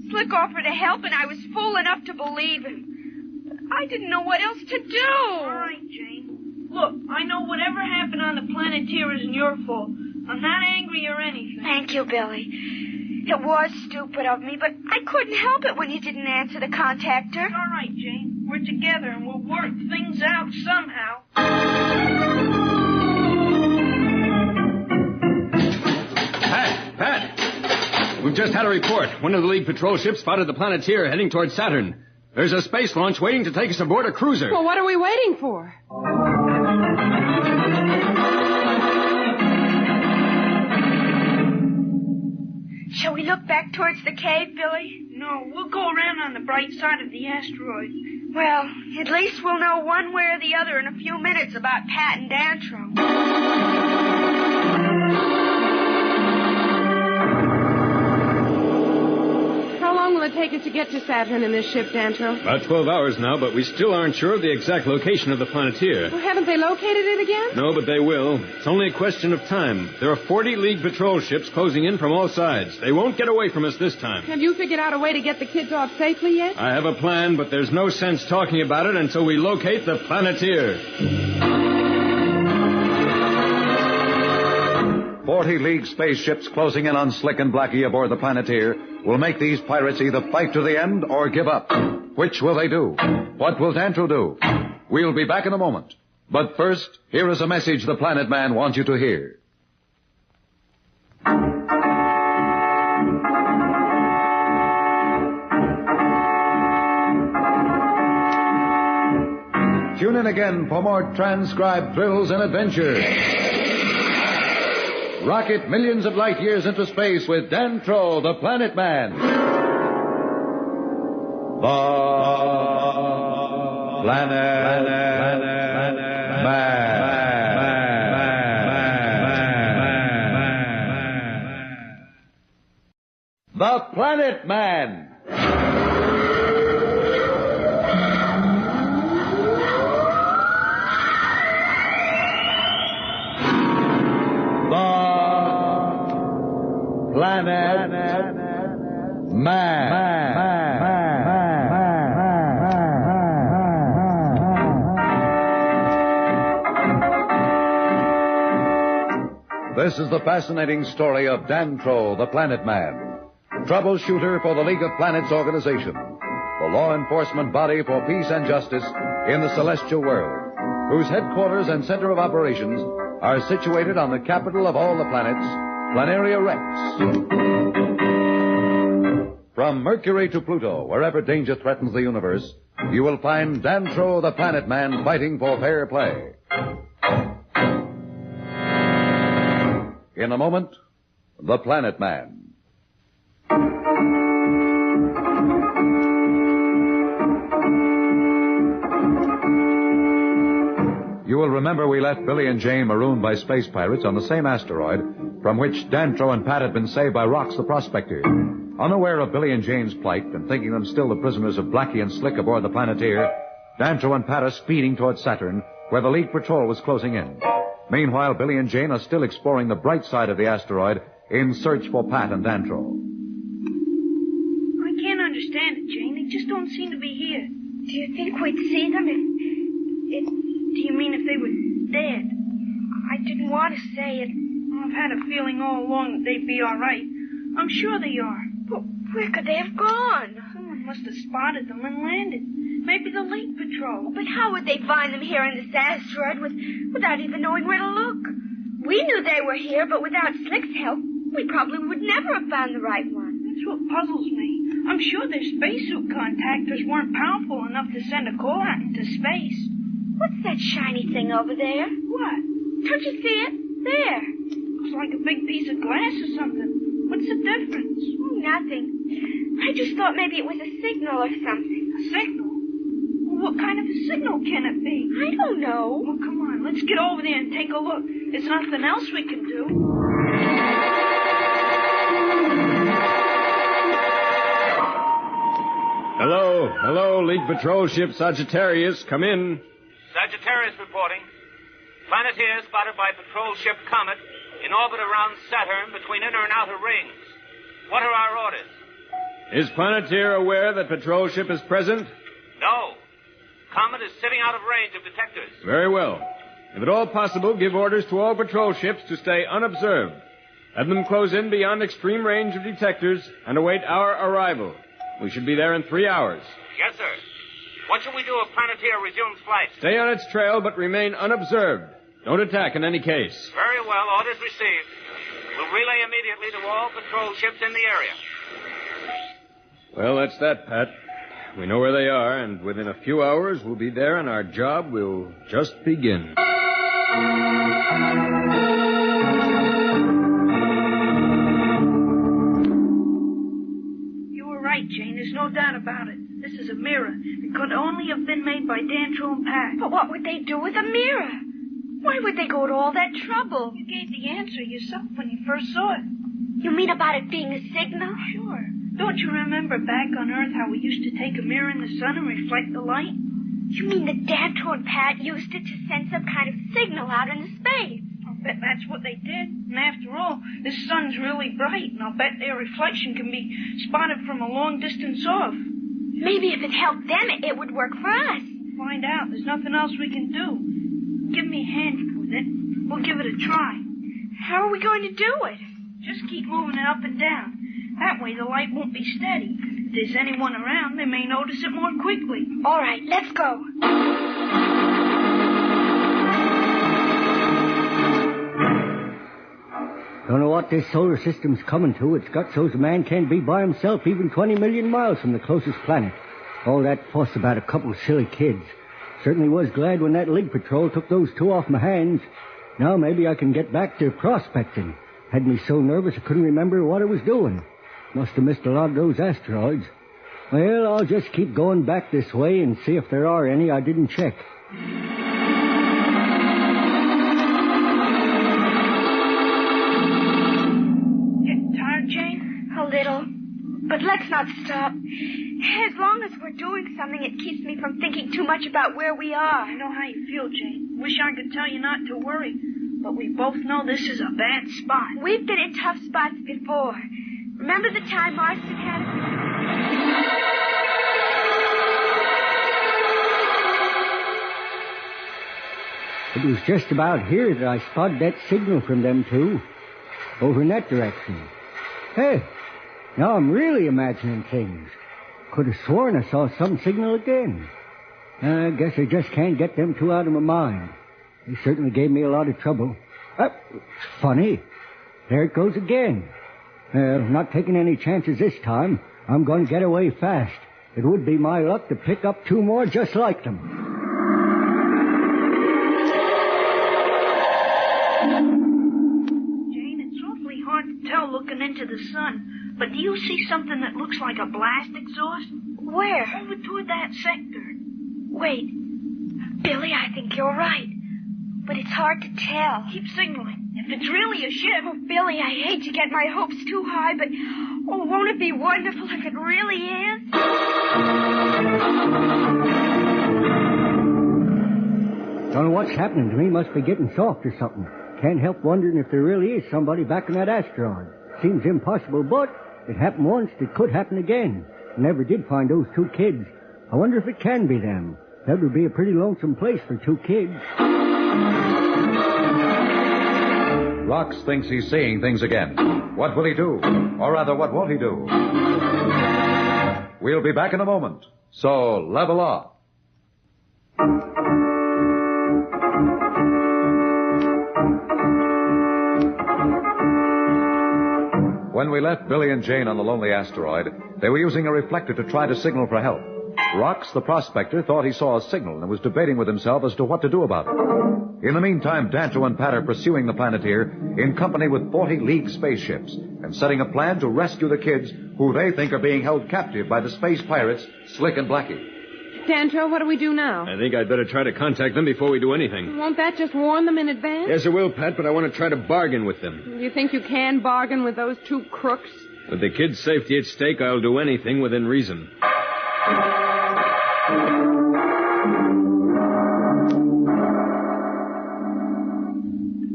Slick offered to help and I was fool enough to believe him. But I didn't know what else to do. All right, Jane. Look, I know whatever happened on the Planeteer isn't your fault. I'm not angry or anything. Thank you, Billy. It was stupid of me, but I couldn't help it when you didn't answer the contactor. All right, Jane. We're together and we'll work things out somehow. Pat! We've just had a report. One of the League patrol ships spotted the Planeteer heading towards Saturn. There's a space launch waiting to take us aboard a cruiser. Well, what are we waiting for? Shall we look back towards the cave, Billy? No, we'll go around on the bright side of the asteroid. Well, at least we'll know one way or the other in a few minutes about Pat and Dantro. How long will it it take us to get to Saturn in this ship, Dantro? About 12 hours now, but we still aren't sure of the exact location of the Planeteer. Well, haven't they located it again? No, but they will. It's only a question of time. There are 40 League patrol ships closing in from all sides. They won't get away from us this time. Have you figured out a way to get the kids off safely yet? I have a plan, but there's no sense talking about it until we locate the Planeteer. 40 League spaceships closing in on Slick and Blackie aboard the Planeteer will make these pirates either fight to the end or give up. Which will they do? What will Dantro do? We'll be back in a moment. But first, here is a message the Planet Man wants you to hear. Tune in again for more transcribed thrills and adventures. Rocket millions of light years into space with Dantro, the Planet Man. The Planet Man. The Planet Man. Planet Man. This is the fascinating story of Dantro, the Planet Man, troubleshooter for the League of Planets organization, the law enforcement body for peace and justice in the celestial world, whose headquarters and center of operations are situated on the capital of all the planets, Planaria Rex. From Mercury to Pluto, wherever danger threatens the universe, you will find Dantro, the Planet Man, fighting for fair play. In a moment, the Planet Man. You will remember we left Billy and Jane marooned by space pirates on the same asteroid from which Dantro and Pat had been saved by Rox the prospector. Unaware of Billy and Jane's plight and thinking them still the prisoners of Blackie and Slick aboard the Planeteer, Dantro and Pat are speeding towards Saturn, where the League patrol was closing in. Meanwhile, Billy and Jane are still exploring the bright side of the asteroid in search for Pat and Dantro. I can't understand it, Jane. They just don't seem to be here. Do you think we'd see them Do you mean if they were dead? I didn't want to say it. I've had a feeling all along that they'd be all right. I'm sure they are. But where could they have gone? Someone must have spotted them and landed. Maybe the League Patrol. But how would they find them here on this asteroid without even knowing where to look? We knew they were here, but without Slick's help, we probably would never have found the right one. That's what puzzles me. I'm sure their spacesuit contactors weren't powerful enough to send a call out into space. What's that shiny thing over there? What? Don't you see it? There. Looks like a big piece of glass or something. What's the difference? Nothing. I just thought maybe it was a signal or something. A signal? Well, what kind of a signal can it be? I don't know. Well, come on. Let's get over there and take a look. There's nothing else we can do. Hello, League Patrol Ship Sagittarius. Come in. Sagittarius reporting. Planeteer spotted by patrol ship Comet in orbit around Saturn between inner and outer rings. What are our orders? Is Planeteer aware that patrol ship is present? No. Comet is sitting out of range of detectors. Very well. If at all possible, give orders to all patrol ships to stay unobserved. Have them close in beyond extreme range of detectors and await our arrival. We should be there in 3 hours. Yes, sir. What shall we do if Planeteer resumes flight? Stay on its trail, but remain unobserved. Don't attack in any case. Very well. Orders received. We'll relay immediately to all patrol ships in the area. Well, that's that, Pat. We know where they are, and within a few hours we'll be there, and our job will just begin. You were right, Jane. There's no doubt about it. This is a mirror. It could only have been made by Dantro and Pat. But what would they do with a mirror? Why would they go to all that trouble? You gave the answer yourself when you first saw it. You mean about it being a signal? Sure. Don't you remember back on Earth how we used to take a mirror in the sun and reflect the light? You mean that Danto and Pat used it to send some kind of signal out into space? I'll bet that's what they did. And after all, this sun's really bright, and I'll bet their reflection can be spotted from a long distance off. Maybe if it helped them, it would work for us. Find out. There's nothing else we can do. Give me a hand with it. We'll give it a try. How are we going to do it? Just keep moving it up and down. That way the light won't be steady. If there's anyone around, they may notice it more quickly. All right, let's go. Don't know what this solar system's coming to. It's got so's a man can't be by himself even 20 million miles from the closest planet. All that fuss about a couple of silly kids. Certainly was glad when that League Patrol took those two off my hands. Now maybe I can get back to prospecting. Had me so nervous I couldn't remember what I was doing. Must have missed a lot of those asteroids. Well, I'll just keep going back this way and see if there are any I didn't check. Getting tired, Jane? A little. But let's not stop. As long as we're doing something, it keeps me from thinking too much about where we are. I know how you feel, Jane. Wish I could tell you not to worry. But we both know this is a bad spot. We've been in tough spots before. Remember the time Marston had us? It was just about here that I spotted that signal from them two. Over in that direction. Hey, now I'm really imagining things. Could have sworn I saw some signal again. I guess I just can't get them two out of my mind. They certainly gave me a lot of trouble. Funny. There it goes again. Not taking any chances this time. I'm going to get away fast. It would be my luck to pick up two more just like them. Jane, it's awfully hard to tell looking into the sun. But do you see something that looks like a blast exhaust? Where? Over toward that sector. Wait. Billy, I think you're right. But it's hard to tell. Keep signaling. If it's really a ship... Oh, Billy, I hate to get my hopes too high, but... Oh, won't it be wonderful if it really is? Don't know what's happening to me. Must be getting soft or something. Can't help wondering if there really is somebody back in that asteroid. Seems impossible, but it happened once. It could happen again. I never did find those two kids. I wonder if it can be them. That would be a pretty lonesome place for two kids. Rox thinks he's seeing things again. What will he do? Or rather, what won't he do? We'll be back in a moment. So, level off. When we left Billy and Jane on the lonely asteroid, they were using a reflector to try to signal for help. Rox, the prospector, thought he saw a signal and was debating with himself as to what to do about it. In the meantime, Danto and Pat are pursuing the Planeteer in company with 40 League spaceships and setting a plan to rescue the kids who they think are being held captive by the space pirates, Slick and Blackie. Danto, what do we do now? I think I'd better try to contact them before we do anything. Won't that just warn them in advance? Yes, it will, Pat, but I want to try to bargain with them. You think you can bargain with those two crooks? With the kids' safety at stake, I'll do anything within reason.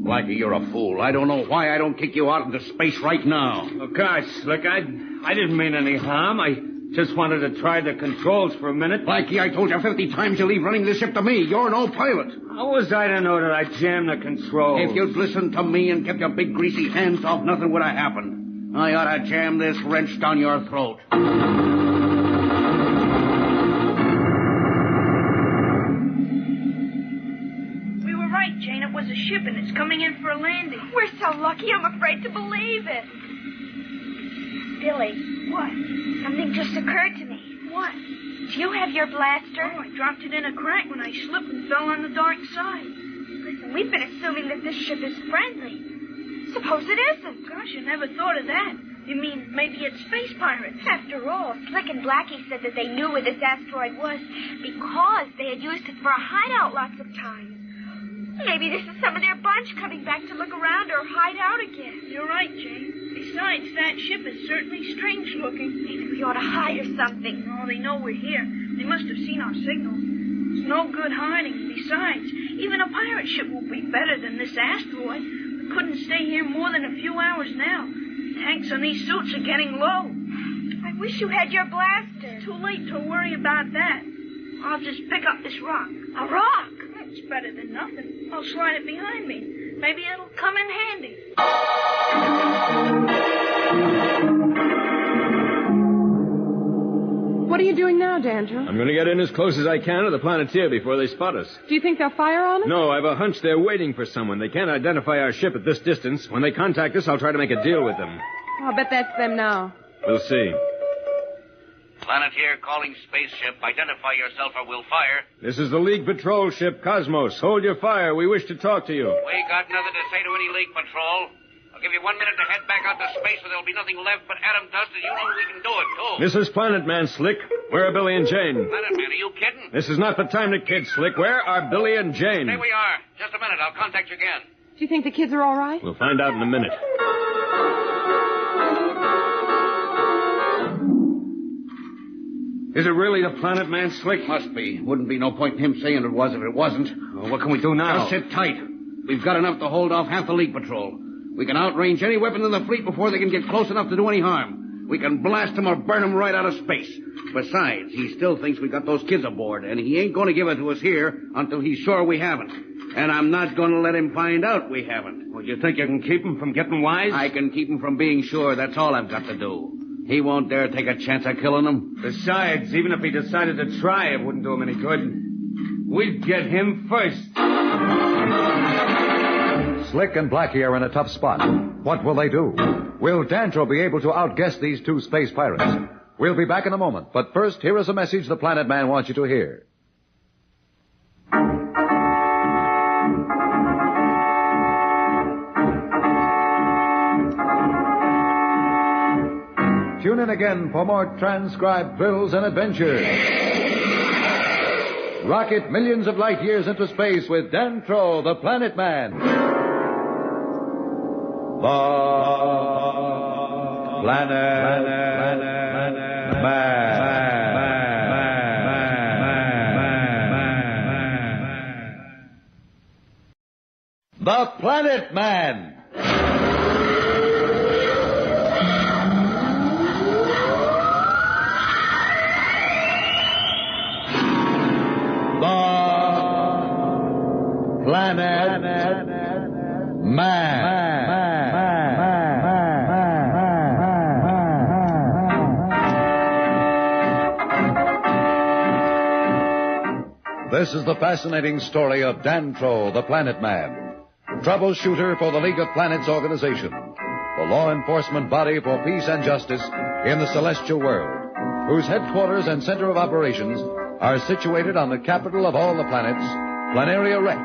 Blackie, you're a fool. I don't know why I don't kick you out into space right now. Oh, gosh, Slick, I didn't mean any harm. I just wanted to try the controls for a minute. Blackie, I told you 50 times to leave running the ship to me. You're no pilot. How was I to know that I jammed the controls? If you'd listened to me and kept your big greasy hands off, nothing would have happened. I ought to jam this wrench down your throat. We were right, Jane. It was a ship, and it's coming in for a landing. We're so lucky, I'm afraid to believe it. Billy. What? Something just occurred to me. What? Do you have your blaster? Oh, I dropped it in a crack when I slipped and fell on the dark side. Listen, we've been assuming that this ship is friendly. Suppose it isn't. Gosh, I never thought of that. You mean maybe it's space pirates? After all, Slick and Blackie said that they knew where this asteroid was because they had used it for a hideout lots of times. Maybe this is some of their bunch coming back to look around or hide out again. You're right, Jane. They Besides, that ship is certainly strange looking. Maybe we ought to hide or something. Oh, they know we're here. They must have seen our signal. It's no good hiding. Besides, even a pirate ship will be better than this asteroid. We couldn't stay here more than a few hours now. Tanks on these suits are getting low. I wish you had your blaster. Too late to worry about that. I'll just pick up this rock. A rock? It's better than nothing. I'll slide it behind me. Maybe it'll come in handy. What are you doing now, Dandro? I'm going to get in as close as I can to the Planeteer before they spot us. Do you think they'll fire on us? No, I've a hunch they're waiting for someone. They can't identify our ship at this distance. When they contact us, I'll try to make a deal with them. I'll bet that's them now. We'll see. Planeteer calling spaceship. Identify yourself or we'll fire. This is the League patrol ship, Cosmos. Hold your fire. We wish to talk to you. We got nothing to say to any League patrol. I'll give you 1 minute to head back out to space where there'll be nothing left but atom dust, and you know we can do it, too. This is Planet Man, Slick. Where are Billy and Jane? Planet Man, are you kidding? This is not the time to kid, Slick. Where are Billy and Jane? Stay where you are. Just a minute. I'll contact you again. Do you think the kids are all right? We'll find out in a minute. Is it really the Planet Man, Slick? Must be. Wouldn't be no point in him saying it was if it wasn't. Well, what can we do now? Just sit tight. We've got enough to hold off half the League patrol. We can outrange any weapon in the fleet before they can get close enough to do any harm. We can blast them or burn them right out of space. Besides, he still thinks we got those kids aboard, and he ain't going to give it to us here until he's sure we haven't. And I'm not going to let him find out we haven't. Well, you think you can keep him from getting wise? I can keep him from being sure. That's all I've got to do. He won't dare take a chance of killing them. Besides, even if he decided to try, it wouldn't do him any good. We'd get him first. Slick and Blackie are in a tough spot. What will they do? Will Dantro be able to outguess these two space pirates? We'll be back in a moment, but first, here is a message the Planet Man wants you to hear. Tune in again for more transcribed thrills and adventures. Rocket millions of light years into space with Dantro, the Planet Man. The Planet Man. The Planet Man. Planet Man. This is the fascinating story of Dantro, the Planet Man, troubleshooter for the League of Planets organization, the law enforcement body for peace and justice in the celestial world, whose headquarters and center of operations are situated on the capital of all the planets, Planaria Rex.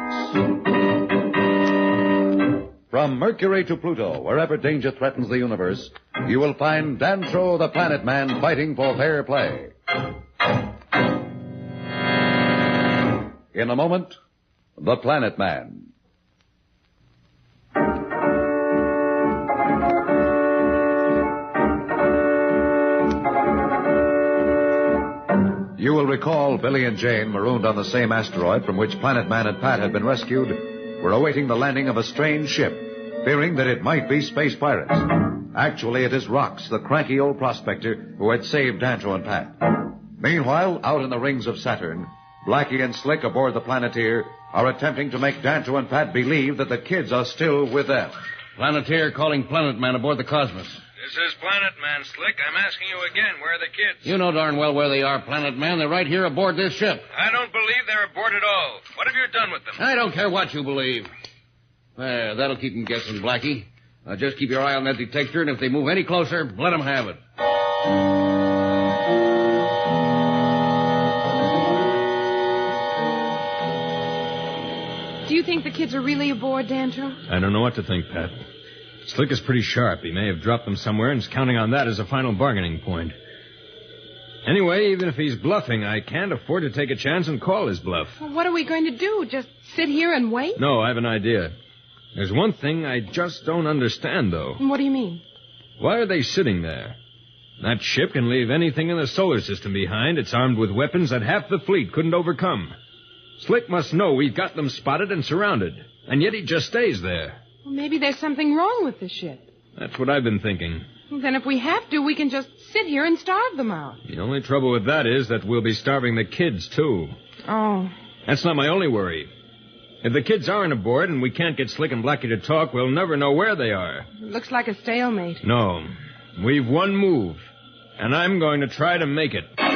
From Mercury to Pluto, wherever danger threatens the universe, you will find Dantro, the Planet Man, fighting for fair play. In a moment, the Planet Man. You will recall Billy and Jane, marooned on the same asteroid from which Planet Man and Pat had been rescued, were awaiting the landing of a strange ship, fearing that it might be space pirates. Actually, it is Rox, the cranky old prospector who had saved Dantro and Pat. Meanwhile, out in the rings of Saturn, Blackie and Slick aboard the Planeteer are attempting to make Dantro and Pat believe that the kids are still with them. Planeteer calling Planet Man aboard the Cosmos. This is Planet Man, Slick. I'm asking you again, where are the kids? You know darn well where they are, Planet Man. They're right here aboard this ship. I don't believe they're aboard at all. What have you done with them? I don't care what you believe. There, that'll keep them guessing, Blackie. Now just keep your eye on that detector, and if they move any closer, let them have it. Do you think the kids are really aboard, Dantro? I don't know what to think, Pat. Slick is pretty sharp. He may have dropped them somewhere and is counting on that as a final bargaining point. Anyway, even if he's bluffing, I can't afford to take a chance and call his bluff. Well, what are we going to do? Just sit here and wait? No, I have an idea. There's one thing I just don't understand, though. What do you mean? Why are they sitting there? That ship can leave anything in the solar system behind. It's armed with weapons that half the fleet couldn't overcome. Slick must know we've got them spotted and surrounded, and yet he just stays there. Well, maybe there's something wrong with the ship. That's what I've been thinking. Well, then if we have to, we can just sit here and starve them out. The only trouble with that is that we'll be starving the kids, too. Oh. That's not my only worry. If the kids aren't aboard and we can't get Slick and Blackie to talk, we'll never know where they are. It looks like a stalemate. No. We've one move, and I'm going to try to make it. Come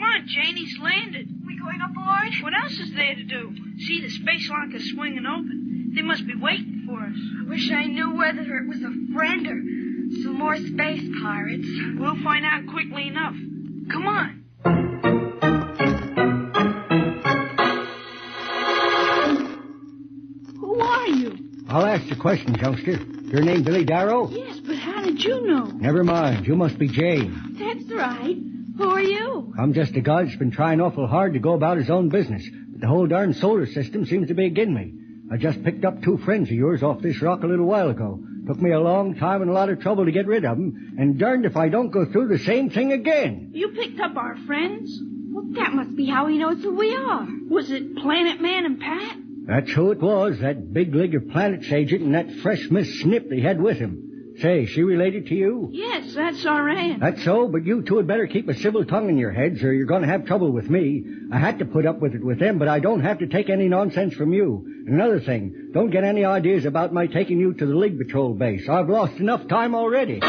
on, Jane, he's landed. We going aboard? What else is there to do? See, the space lock is swinging open. They must be waiting for us. I wish I knew whether it was a friend or some more space pirates. We'll find out quickly enough. Come on. Who are you? I'll ask the question, youngster. Your name Billy Darrow? Yes, but how did you know? Never mind. You must be Jane. That's right. Who are you? I'm just a guy that's been trying awful hard to go about his own business. But the whole darn solar system seems to be against me. I just picked up 2 friends of yours off this rock a little while ago. Took me a long time and a lot of trouble to get rid of them. And darned if I don't go through the same thing again. You picked up our friends? Well, that must be how he knows who we are. Was it Planet Man and Pat? That's who it was, that big League of Planets agent and that fresh Miss Snip they had with him. Say, she related to you? Yes, that's our aunt. That's so, but you two had better keep a civil tongue in your heads or you're going to have trouble with me. I had to put up with it with them, but I don't have to take any nonsense from you. And another thing, don't get any ideas about my taking you to the League Patrol base. I've lost enough time already.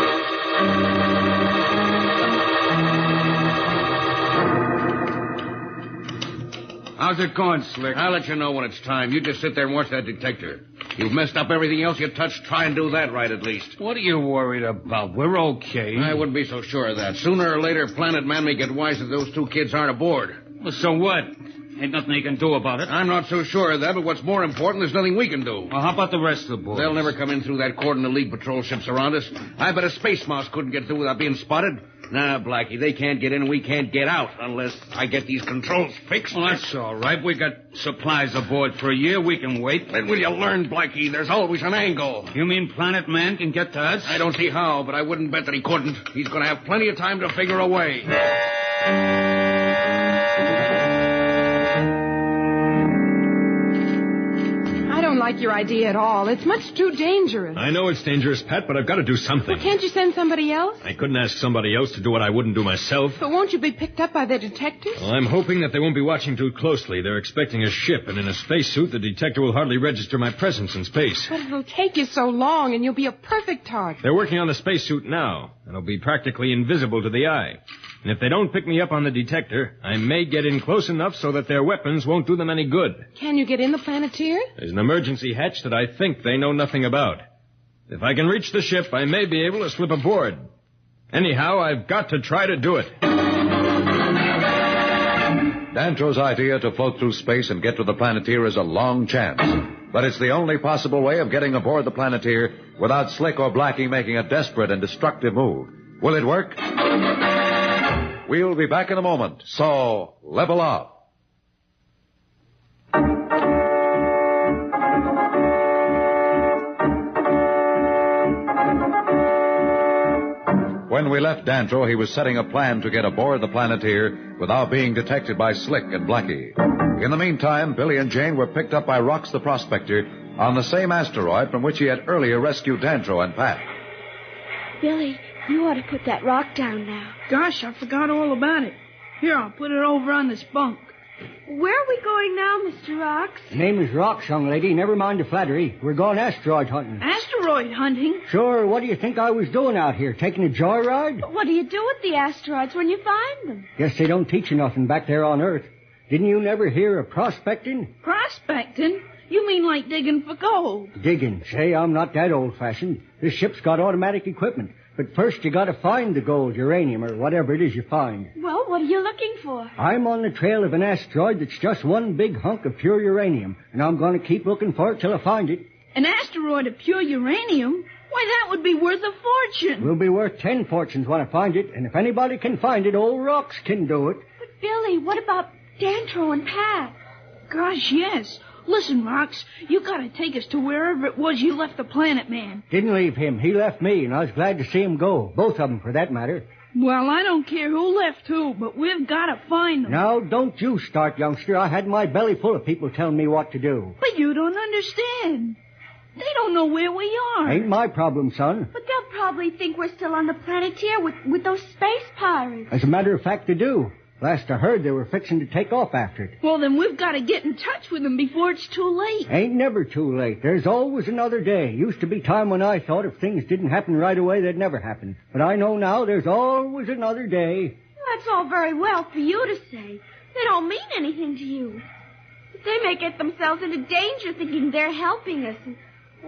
How's it going, Slick? I'll let you know when it's time. You just sit there and watch that detector. You've messed up everything else you touch. Try and do that right, at least. What are you worried about? We're okay. I wouldn't be so sure of that. Sooner or later, Planet Man may get wise that those 2 kids aren't aboard. Well, so what? Ain't nothing he can do about it. I'm not so sure of that, but what's more important, there's nothing we can do. Well, how about the rest of the boys? They'll never come in through that cordon of League Patrol ships around us. I bet a space mouse couldn't get through without being spotted. Nah, Blackie, they can't get in and we can't get out unless I get these controls fixed. Well, that's all right. We got supplies aboard for a year. We can wait. When will you learn, Blackie? There's always an angle. You mean Planet Man can get to us? I don't see how, but I wouldn't bet that he couldn't. He's going to have plenty of time to figure a way. I don't like your idea at all. It's much too dangerous. I know it's dangerous, Pat, but I've got to do something. Well, can't you send somebody else? I couldn't ask somebody else to do what I wouldn't do myself. But won't you be picked up by the detectives? Well, I'm hoping that they won't be watching too closely. They're expecting a ship, and in a spacesuit, the detector will hardly register my presence in space. But it'll take you so long, and you'll be a perfect target. They're working on the spacesuit now. It'll be practically invisible to the eye. And if they don't pick me up on the detector, I may get in close enough so that their weapons won't do them any good. Can you get in the Planeteer? There's an emergency hatch that I think they know nothing about. If I can reach the ship, I may be able to slip aboard. Anyhow, I've got to try to do it. Dantro's idea to float through space and get to the Planeteer is a long chance. But it's the only possible way of getting aboard the Planeteer without Slick or Blackie making a desperate and destructive move. Will it work? We'll be back in a moment, so level off. When we left Dantro, he was setting a plan to get aboard the Planeteer without being detected by Slick and Blackie. In the meantime, Billy and Jane were picked up by Rox the Prospector on the same asteroid from which he had earlier rescued Dantro and Pat. Billy, you ought to put that rock down now. Gosh, I forgot all about it. Here, I'll put it over on this bunk. Where are we going now, Mr. Rox? Name is Rox, young lady. Never mind the flattery. We're going asteroid hunting. Asteroid hunting? Sure, what do you think I was doing out here? Taking a joyride? What do you do with the asteroids when you find them? Guess they don't teach you nothing back there on Earth. Didn't you never hear of prospecting? Prospecting? You mean like digging for gold? Digging. Say, I'm not that old-fashioned. This ship's got automatic equipment. But first you gotta find the gold, uranium, or whatever it is you find. Well, what are you looking for? I'm on the trail of an asteroid that's just one big hunk of pure uranium, and I'm gonna keep looking for it till I find it. An asteroid of pure uranium? Why, that would be worth a fortune. Will be worth 10 fortunes when I find it, and if anybody can find it, old Rox can do it. But, Billy, what about Dantro and Pat? Gosh, yes. Listen, Rox, you gotta take us to wherever it was you left the Planet Man. Didn't leave him. He left me, and I was glad to see him go. Both of them, for that matter. Well, I don't care who left who, but we've gotta find them. Now, don't you start, youngster. I had my belly full of people telling me what to do. But you don't understand. They don't know where we are. Ain't my problem, son. But they'll probably think we're still on the Planeteer with those space pirates. As a matter of fact, they do. Last I heard, they were fixing to take off after it. Well, then we've got to get in touch with them before it's too late. Ain't never too late. There's always another day. Used to be time when I thought if things didn't happen right away, they'd never happen. But I know now there's always another day. That's all very well for you to say. They don't mean anything to you. But they may get themselves into danger thinking they're helping us. And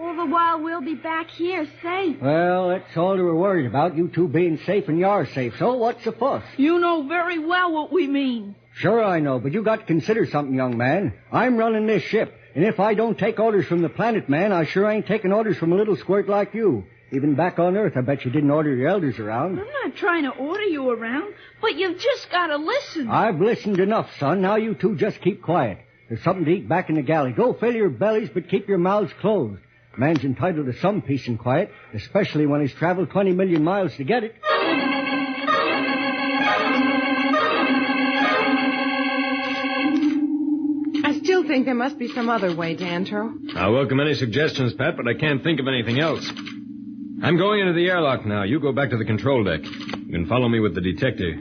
all the while we'll be back here safe. Well, that's all they were worried about, you two being safe and you're safe. So what's the fuss? You know very well what we mean. Sure I know, but you got to consider something, young man. I'm running this ship, and if I don't take orders from the Planet Man, I sure ain't taking orders from a little squirt like you. Even back on Earth, I bet you didn't order your elders around. I'm not trying to order you around, but you've just got to listen. I've listened enough, son. Now you two just keep quiet. There's something to eat back in the galley. Go fill your bellies, but keep your mouths closed. Man's entitled to some peace and quiet, especially when he's traveled 20 million miles to get it. I still think there must be some other way, Dantro. I welcome any suggestions, Pat, but I can't think of anything else. I'm going into the airlock now. You go back to the control deck. You can follow me with the detector.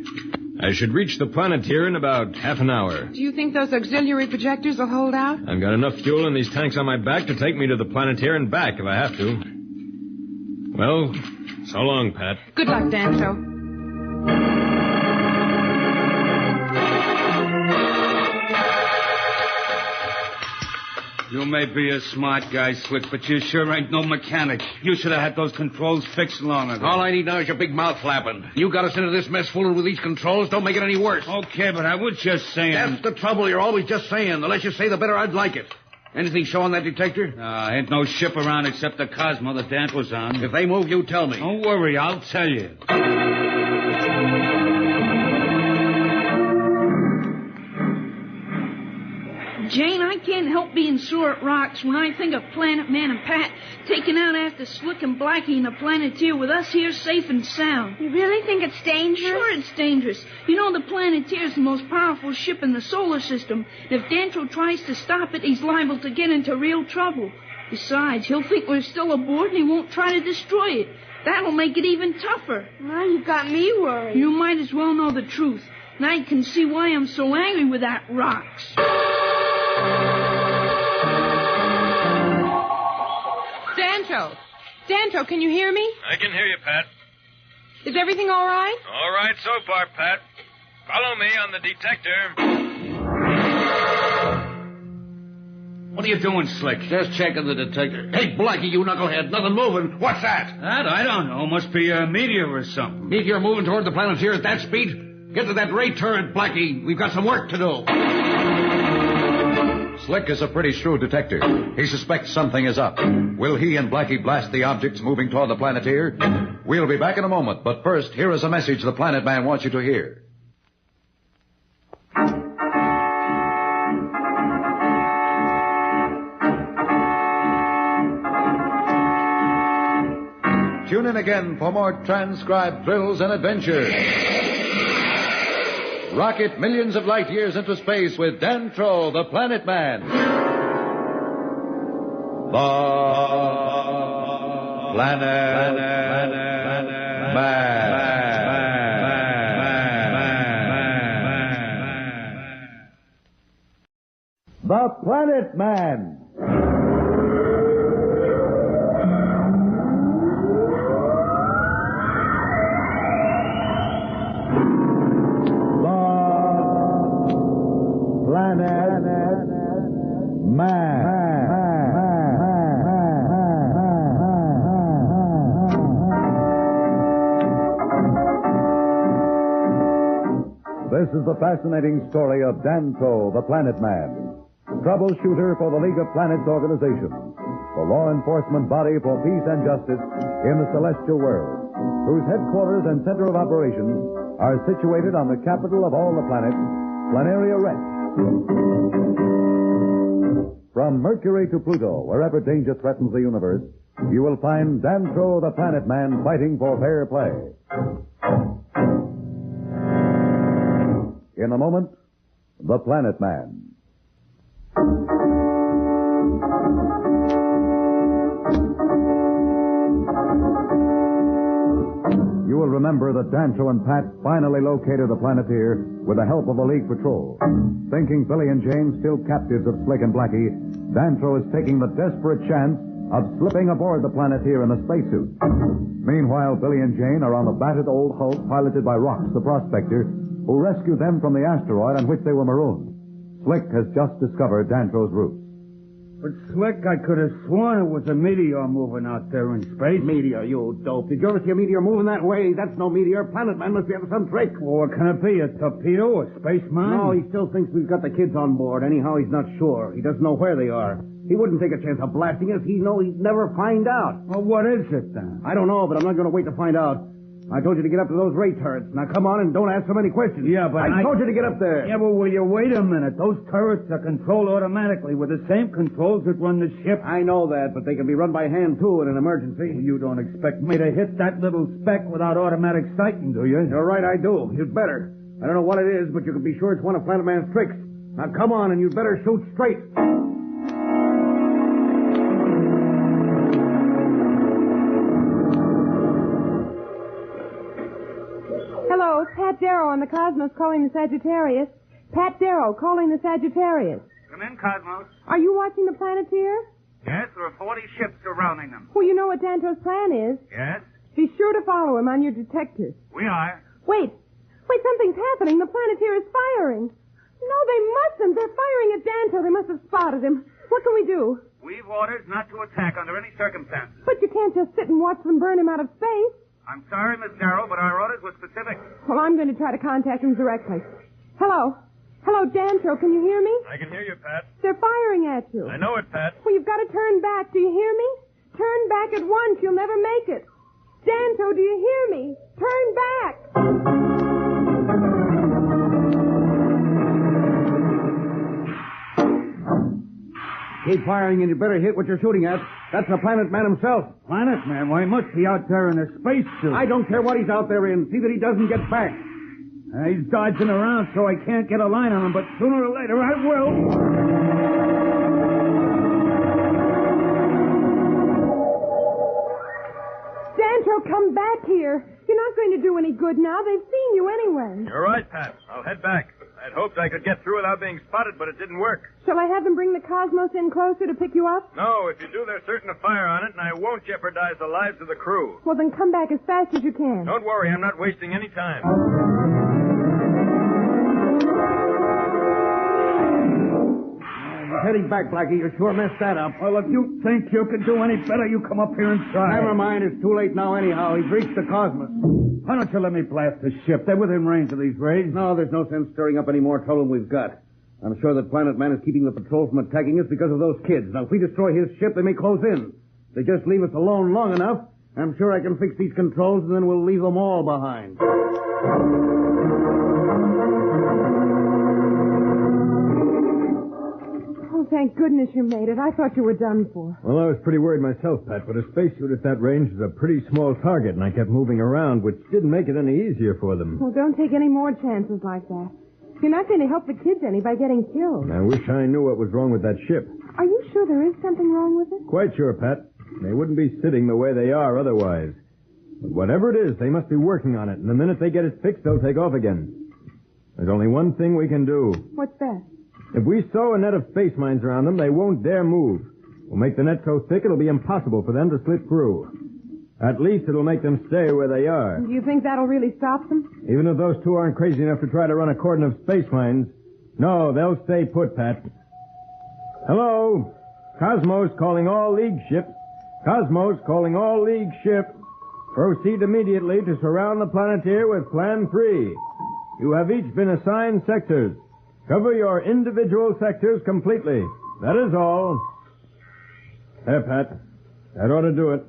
I should reach the Planeteer in about half an hour. Do you think those auxiliary projectors will hold out? I've got enough fuel in these tanks on my back to take me to the Planeteer and back if I have to. Well, so long, Pat. Good luck, Dantro. You may be a smart guy, Slick, but you sure ain't no mechanic. You should have had those controls fixed long ago. All I need now is your big mouth flapping. You got us into this mess fooling with these controls. Don't make it any worse. Okay, but I was just saying... That's the trouble. You're always just saying. The less you say, the better I'd like it. Anything show on that detector? Ain't no ship around except the Cosmo that Dant was on. If they move, you tell me. Don't worry, I'll tell you. Jane, I can't help being sore at Rocks when I think of Planet Man and Pat taking out after Slick and Blackie in the Planeteer with us here safe and sound. You really think it's dangerous? Sure it's dangerous. You know the Planeteer's the most powerful ship in the solar system. If Dantro tries to stop it, he's liable to get into real trouble. Besides, he'll think we're still aboard and he won't try to destroy it. That'll make it even tougher. Well, you've got me worried. You might as well know the truth. Now you can see why I'm so angry with that Rocks. Dantro, can you hear me? I can hear you, Pat. Is everything all right? All right so far, Pat. Follow me on the detector. What are you doing, Slick? Just checking the detector. Hey, Blackie, you knucklehead. Nothing moving. What's that? That? I don't know. Must be a meteor or something. Meteor moving toward the Planeteer at that speed? Get to that ray turret, Blackie. We've got some work to do. Slick is a pretty shrewd detector. He suspects something is up. Will he and Blackie blast the objects moving toward the Planeteer? We'll be back in a moment, but first, here is a message the Planet Man wants you to hear. Tune in again for more transcribed thrills and adventures. Rocket millions of light years into space with Dantro, the Planet Man. The Planet Man. The Planet Man. This is the fascinating story of Dantro, the Planet Man, troubleshooter for the League of Planets organization, the law enforcement body for peace and justice in the celestial world, whose headquarters and center of operations are situated on the capital of all the planets, Planaria Rex. From Mercury to Pluto, wherever danger threatens the universe, you will find Dantro the Planet Man fighting for fair play. In a moment, the Planet Man. You will remember that Dantro and Pat finally located the Planeteer with the help of a League patrol. Thinking Billy and Jane still captives of Slick and Blackie, Dantro is taking the desperate chance of slipping aboard the Planeteer in a spacesuit. Meanwhile, Billy and Jane are on the battered old hulk piloted by Rox, the prospector, who rescued them from the asteroid on which they were marooned. Slick has just discovered Dantro's route. But, Slick, I could have sworn it was a meteor moving out there in space. Meteor, you dope. Did you ever see a meteor moving that way? That's no meteor. Planet Man must be having some trick. Well, what can it be? A torpedo? A space mine? No, he still thinks we've got the kids on board. Anyhow, he's not sure. He doesn't know where they are. He wouldn't take a chance of blasting us. He'd never find out. Well, what is it, then? I don't know, but I'm not going to wait to find out. I told you to get up to those ray turrets. Now, come on and don't ask so many questions. Yeah, but I told you to get up there. Yeah, but will you wait a minute? Those turrets are controlled automatically with the same controls that run the ship. I know that, but they can be run by hand, too, in an emergency. You don't expect me to hit that little speck without automatic sighting, do you? You're right, I do. You'd better. I don't know what it is, but you can be sure it's one of Planet Man's tricks. Now, come on, and you'd better shoot straight. Hello, Pat Darrow on the Cosmos calling the Sagittarius. Pat Darrow calling the Sagittarius. Come in, Cosmos. Are you watching the Planeteer? Yes, there are 40 ships surrounding them. Well, you know what Dantro's plan is. Yes, Be sure to follow him on your detectors. we are. Wait, something's happening. The Planeteer is firing. No, they mustn't. They're firing at Dantro. They must have spotted him. What can we do? We've orders not to attack under any circumstances. But you can't just sit and watch them burn him out of space. I'm sorry, Miss Darrow, but our orders were specific. Well, I'm going to try to contact him directly. Hello, Dantro, can you hear me? I can hear you, Pat. They're firing at you. I know it, Pat. Well, you've got to turn back. Do you hear me? Turn back at once. You'll never make it. Dantro, do you hear me? Turn back. Keep firing, and you better hit what you're shooting at. That's the Planet Man himself. Planet Man? Why, he must be out there in a spacesuit. I don't care what he's out there in. See that he doesn't get back. He's dodging around so I can't get a line on him, but sooner or later I will. Dantro, come back here. You're not going to do any good now. They've seen you anyway. You're right, Pat. I'll head back. I'd hoped I could get through without being spotted, but it didn't work. Shall I have them bring the Cosmos in closer to pick you up? No, if you do, they're certain to fire on it, and I won't jeopardize the lives of the crew. Well, then come back as fast as you can. Don't worry, I'm not wasting any time. Heading back, Blackie. You sure messed that up. Well, if you think you can do any better, you come up here and try. Never mind. It's too late now anyhow. He's reached the Cosmos. Why don't you let me blast the ship? They're within range of these rays. No, there's no sense stirring up any more trouble than we've got. I'm sure that Planet Man is keeping the patrol from attacking us because of those kids. Now, if we destroy his ship, they may close in. If they just leave us alone long enough, I'm sure I can fix these controls, and then we'll leave them all behind. Oh, thank goodness you made it. I thought you were done for. Well, I was pretty worried myself, Pat, but a spacesuit at that range is a pretty small target, and I kept moving around, which didn't make it any easier for them. Well, don't take any more chances like that. You're not going to help the kids any by getting killed. I wish I knew what was wrong with that ship. Are you sure there is something wrong with it? Quite sure, Pat. They wouldn't be sitting the way they are otherwise. But whatever it is, they must be working on it, and the minute they get it fixed, they'll take off again. There's only one thing we can do. What's that? If we sow a net of space mines around them, they won't dare move. We'll make the net so thick it'll be impossible for them to slip through. At least it'll make them stay where they are. Do you think that'll really stop them? Even if those two aren't crazy enough to try to run a cordon of space mines, no, they'll stay put, Pat. Hello? Cosmos calling all League ships. Cosmos calling all League ships. Proceed immediately to surround the Planeteer with Plan 3. You have each been assigned sectors. Cover your individual sectors completely. That is all. There, Pat. That ought to do it.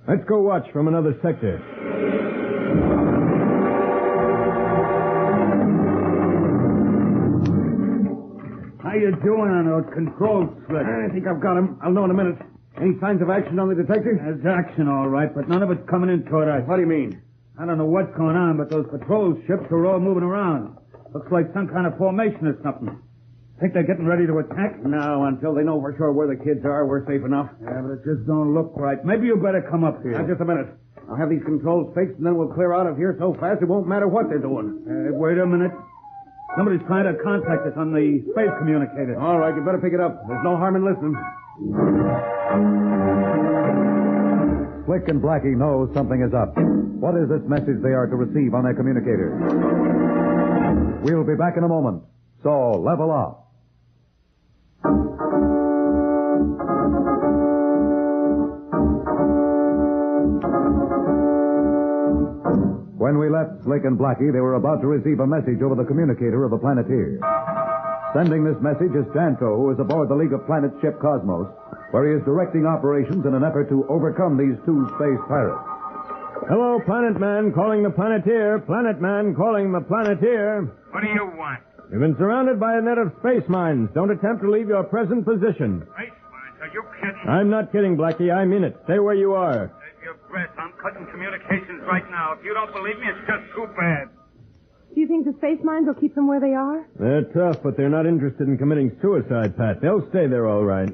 Let's go watch from another sector. I you doing on those controls, Slick? I think I've got him. I'll know in a minute. Any signs of action on the detector? There's action, all right, but none of it's coming in toward us. What do you mean? I don't know what's going on, but those patrol ships are all moving around. Looks like some kind of formation or something. Think they're getting ready to attack? No, until they know for sure where the kids are, we're safe enough. Yeah, but it just don't look right. Maybe you better come up here. Now, just a minute. I'll have these controls fixed, and then we'll clear out of here so fast it won't matter what they're doing. Wait a minute. Somebody's trying to contact us on the space communicator. All right, you better pick it up. There's no harm in listening. Slick and Blackie know something is up. What is this message they are to receive on their communicator? We'll be back in a moment. So, level off. When we left Slick and Blackie, they were about to receive a message over the communicator of the Planeteer. Sending this message is Janto, who is aboard the League of Planets ship Cosmos, where he is directing operations in an effort to overcome these two space pirates. Hello, Planet Man, calling the Planeteer. Planet Man, calling the Planeteer. What do you want? You've been surrounded by a net of space mines. Don't attempt to leave your present position. Space mines? Are you kidding? I'm not kidding, Blackie. I mean it. Stay where you are. Save your breath. I'm cutting communications right now. If you don't believe me, it's just too bad. Do you think the space mines will keep them where they are? They're tough, but they're not interested in committing suicide, Pat. They'll stay there all right.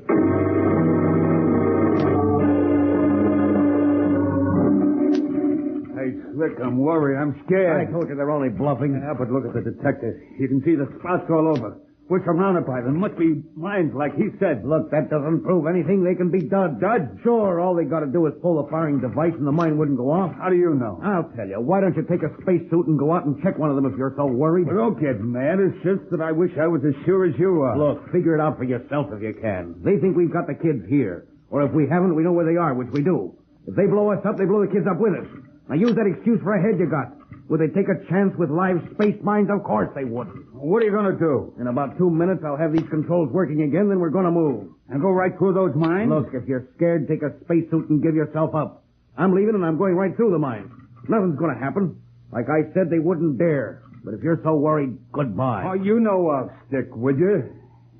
Hey, Slick, I'm worried. I'm scared. I told you they're only bluffing. Yeah, but look at the detector. You can see the spots all over. We're surrounded by them. Must be mines, like he said. Look, that doesn't prove anything. They can be dud. Dud? Sure, all they got to do is pull the firing device and the mine wouldn't go off. How do you know? I'll tell you. Why don't you take a spacesuit and go out and check one of them if you're so worried? Well, don't get mad. It's just that I wish I was as sure as you are. Look, figure it out for yourself if you can. They think we've got the kids here. Or if we haven't, we know where they are, which we do. If they blow us up, they blow the kids up with us. Now use that excuse for a head you got. Would they take a chance with live space mines? Of course they wouldn't. What are you going to do? In about 2 minutes, I'll have these controls working again, then we're going to move. And go right through those mines? Look, if you're scared, take a spacesuit and give yourself up. I'm leaving and I'm going right through the mines. Nothing's going to happen. Like I said, they wouldn't dare. But if you're so worried, goodbye. Oh, you know I'll stick, would you?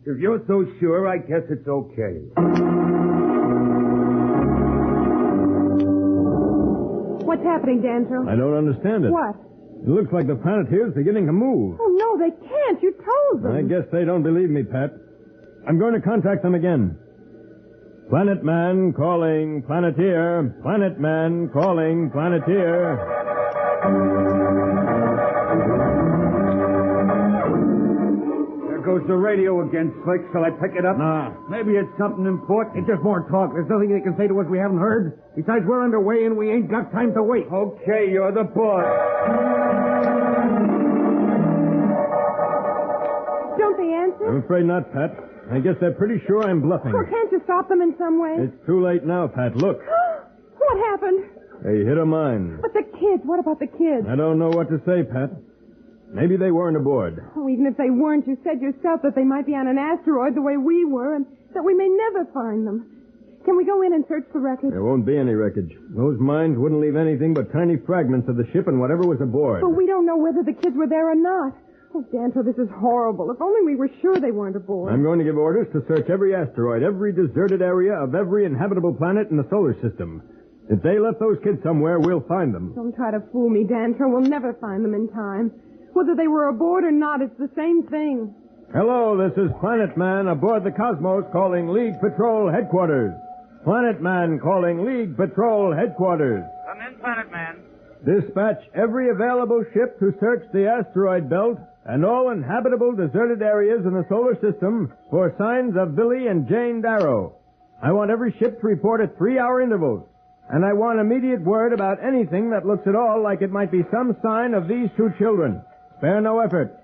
If you're so sure, I guess it's okay. What's happening, Danto? I don't understand it. What? It looks like the Planeteer's beginning to move. Oh, no, they can't. You told them. I guess they don't believe me, Pat. I'm going to contact them again. Planet Man calling Planeteer. Planet Man calling Planeteer. There goes the radio again, Slick. Shall I pick it up? Nah. Maybe it's something important. It's just more talk. There's nothing they can say to us we haven't heard. Besides, we're underway and we ain't got time to wait. Okay, you're the boss. Don't they answer? I'm afraid not, Pat. I guess they're pretty sure I'm bluffing. Well, can't you stop them in some way? It's too late now, Pat. Look. What happened? They hit a mine. But the kids. What about the kids? I don't know what to say, Pat. Maybe they weren't aboard. Oh, even if they weren't, you said yourself that they might be on an asteroid the way we were, and that we may never find them. Can we go in and search the wreckage? There won't be any wreckage. Those mines wouldn't leave anything but tiny fragments of the ship and whatever was aboard. But we don't know whether the kids were there or not. Oh, Danto, this is horrible. If only we were sure they weren't aboard. I'm going to give orders to search every asteroid, every deserted area of every inhabitable planet in the solar system. If they left those kids somewhere, we'll find them. Don't try to fool me, Danto. We'll never find them in time. Whether they were aboard or not, it's the same thing. Hello, this is Planet Man aboard the Cosmos calling League Patrol Headquarters. Planet Man calling League Patrol Headquarters. Come in, Planet Man. Dispatch every available ship to search the asteroid belt and all inhabitable deserted areas in the solar system for signs of Billy and Jane Darrow. I want every ship to report at 3-hour intervals. And I want immediate word about anything that looks at all like it might be some sign of these two children. Spare no effort.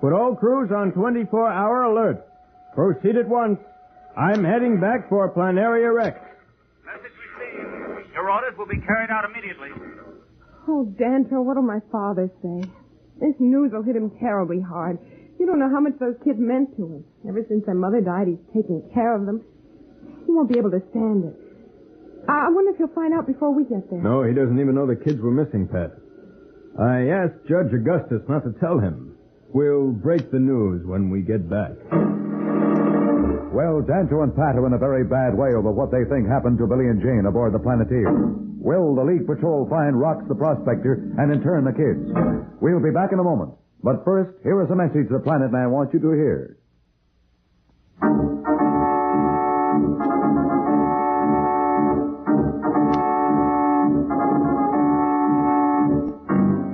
Put all crews on 24-hour alert. Proceed at once. I'm heading back for Planaria Rex. Message received. Your orders will be carried out immediately. Oh, Danto, what'll my father say? This news will hit him terribly hard. You don't know how much those kids meant to him. Ever since their mother died, he's taken care of them. He won't be able to stand it. I wonder if he'll find out before we get there. No, he doesn't even know the kids were missing, Pat. I asked Judge Augustus not to tell him. We'll break the news when we get back. Well, Danto and Pat are in a very bad way over what they think happened to Billy and Jane aboard the Planeteer. Will the League Patrol find Rocks the Prospector and in turn the kids? We'll be back in a moment. But first, here is a message the Planet Man wants you to hear.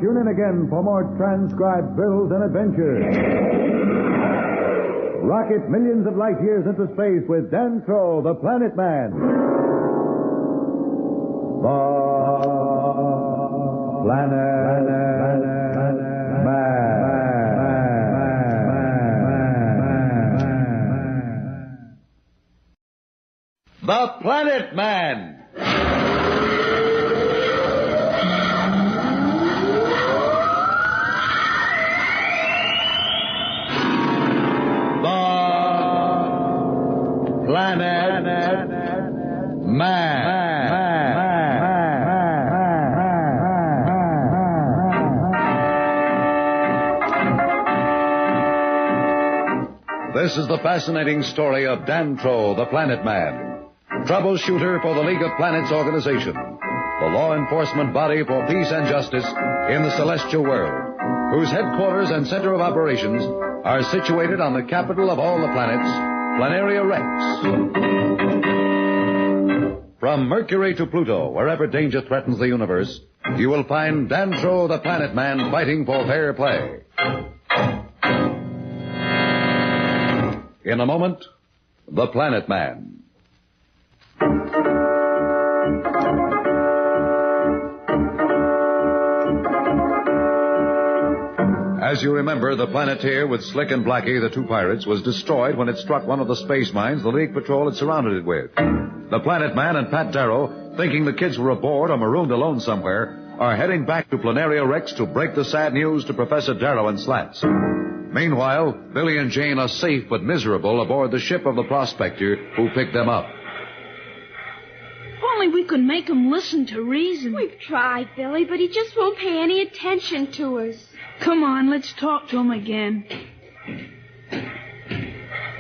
Tune in again for more transcribed thrills and adventures. Rocket millions of light years into space with Dantro, the Planet Man. The Planet Man. The Planet Man. Planet Man. This is the fascinating story of Dantro, the Planet Man, troubleshooter for the League of Planets organization, the law enforcement body for peace and justice in the celestial world, whose headquarters and center of operations are situated on the capital of all the planets, Planaria Rex. From Mercury to Pluto, wherever danger threatens the universe, you will find Dantro the Planet Man fighting for fair play. In a moment, the Planet Man. As you remember, the Planeteer with Slick and Blackie, the two pirates, was destroyed when it struck one of the space mines the League Patrol had surrounded it with. The Planet Man and Pat Darrow, thinking the kids were aboard or marooned alone somewhere, are heading back to Planaria Rex to break the sad news to Professor Darrow and Slats. Meanwhile, Billy and Jane are safe but miserable aboard the ship of the prospector who picked them up. If only we could make him listen to reason. We've tried, Billy, but he just won't pay any attention to us. Come on, let's talk to him again.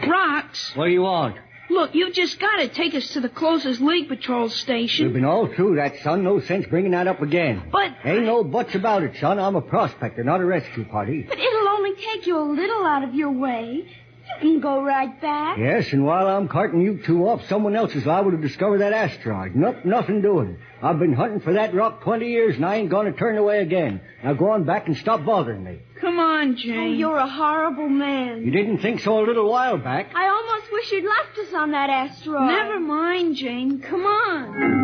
Rocks. What do you want? Look, you've just got to take us to the closest League Patrol station. We've been all through that, son. No sense bringing that up again. But... Ain't no buts about it, son. I'm a prospector, not a rescue party. But it'll only take you a little out of your way. You can go right back. Yes, and while I'm carting you two off, someone else is liable to discover that asteroid. Nothing doing. I've been hunting for that rock 20 years, and I ain't going to turn away again. Now go on back and stop bothering me. Come on, Jane. Oh, you're a horrible man. You didn't think so a little while back. I almost wish you'd left us on that asteroid. Never mind, Jane. Come on.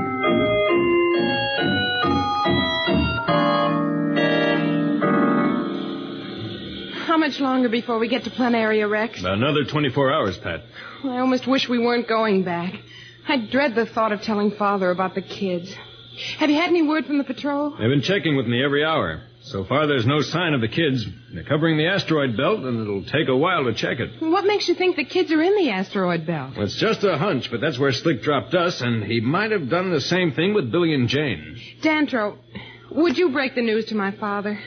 How much longer before we get to Planaria Rex? About another 24 hours, Pat. I almost wish we weren't going back. I dread the thought of telling Father about the kids. Have you had any word from the patrol? They've been checking with me every hour. So far, there's no sign of the kids. They're covering the asteroid belt, and it'll take a while to check it. What makes you think the kids are in the asteroid belt? Well, it's just a hunch, but that's where Slick dropped us, and he might have done the same thing with Billy and Jane. Dantro, would you break the news to my father?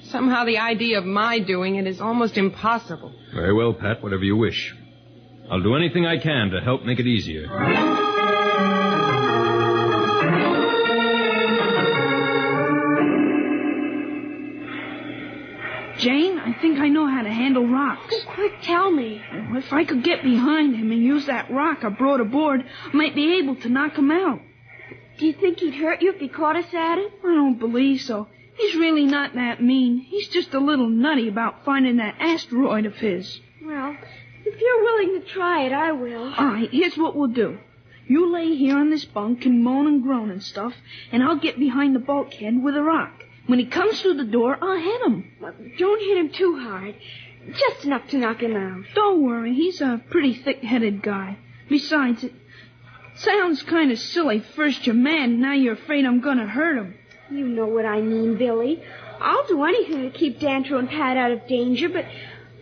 Somehow the idea of my doing it is almost impossible. Very well, Pat, whatever you wish. I'll do anything I can to help make it easier. Jane, I think I know how to handle rocks. Oh, quick, tell me. If I could get behind him and use that rock I brought aboard, I might be able to knock him out. Do you think he'd hurt you if he caught us at it? I don't believe so. He's really not that mean. He's just a little nutty about finding that asteroid of his. Well, if you're willing to try it, I will. All right, here's what we'll do. You lay here on this bunk and moan and groan and stuff, and I'll get behind the bulkhead with a rock. When he comes through the door, I'll hit him. Well, don't hit him too hard. Just enough to knock him out. Don't worry. He's a pretty thick-headed guy. Besides, it sounds kind of silly. First you're mad, and now you're afraid I'm going to hurt him. You know what I mean, Billy. I'll do anything to keep Dantro and Pat out of danger, but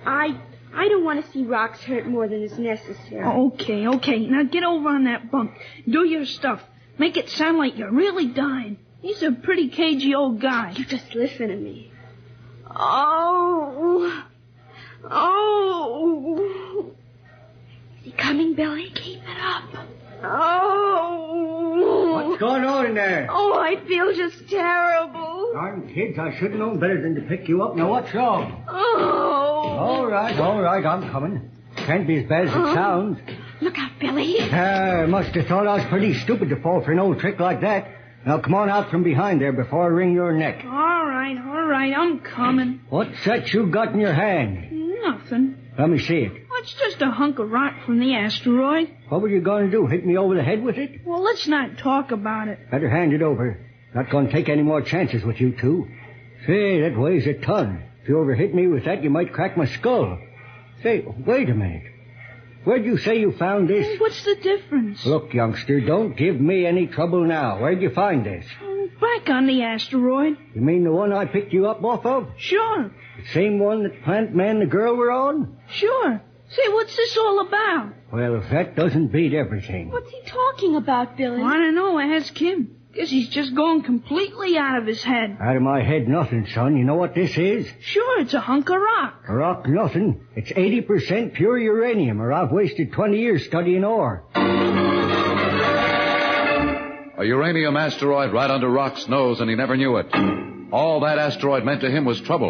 I don't want to see Rocks hurt more than is necessary. Okay. Now get over on that bunk. Do your stuff. Make it sound like you're really dying. He's a pretty cagey old guy. You just listen to me. Oh. Is he coming, Billy? Keep it up. Oh. What's going on in there? Oh, I feel just terrible. Darn kids, I should have known better than to pick you up. Now, what's wrong? Oh. All right, I'm coming. Can't be as bad as it sounds. Look out, Billy. Must have thought I was pretty stupid to fall for an old trick like that. Now, come on out from behind there before I wring your neck. All right, I'm coming. What's that you got in your hand? Nothing. Let me see it. It's just a hunk of rock from the asteroid. What were you going to do, hit me over the head with it? Well, let's not talk about it. Better hand it over. Not going to take any more chances with you two. Say, that weighs a ton. If you ever hit me with that, you might crack my skull. Say, wait a minute. Where'd you say you found this? What's the difference? Look, youngster, don't give me any trouble now. Where'd you find this? Back on the asteroid. You mean the one I picked you up off of? Sure. The same one that Plant Man and the girl were on? Sure. Say, what's this all about? Well, if that doesn't beat everything. What's he talking about, Billy? I don't know. Ask him. Guess he's just gone completely out of his head. Out of my head, nothing, son. You know what this is? Sure, it's a hunk of rock. A rock, nothing. It's 80% pure uranium, or I've wasted 20 years studying ore. A uranium asteroid right under Rock's nose, and he never knew it. All that asteroid meant to him was trouble.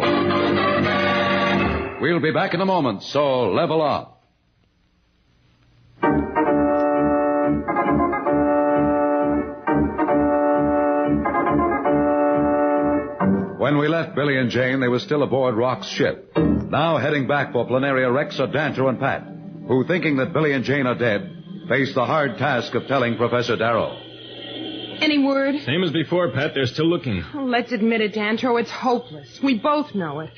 We'll be back in a moment, so level up. When we left Billy and Jane, they were still aboard Rock's ship. Now heading back for Planaria Rex are Danter and Pat, who, thinking that Billy and Jane are dead, face the hard task of telling Professor Darrow. Any word? Same as before, Pat. They're still looking. Oh, let's admit it, Dantro. It's hopeless. We both know it.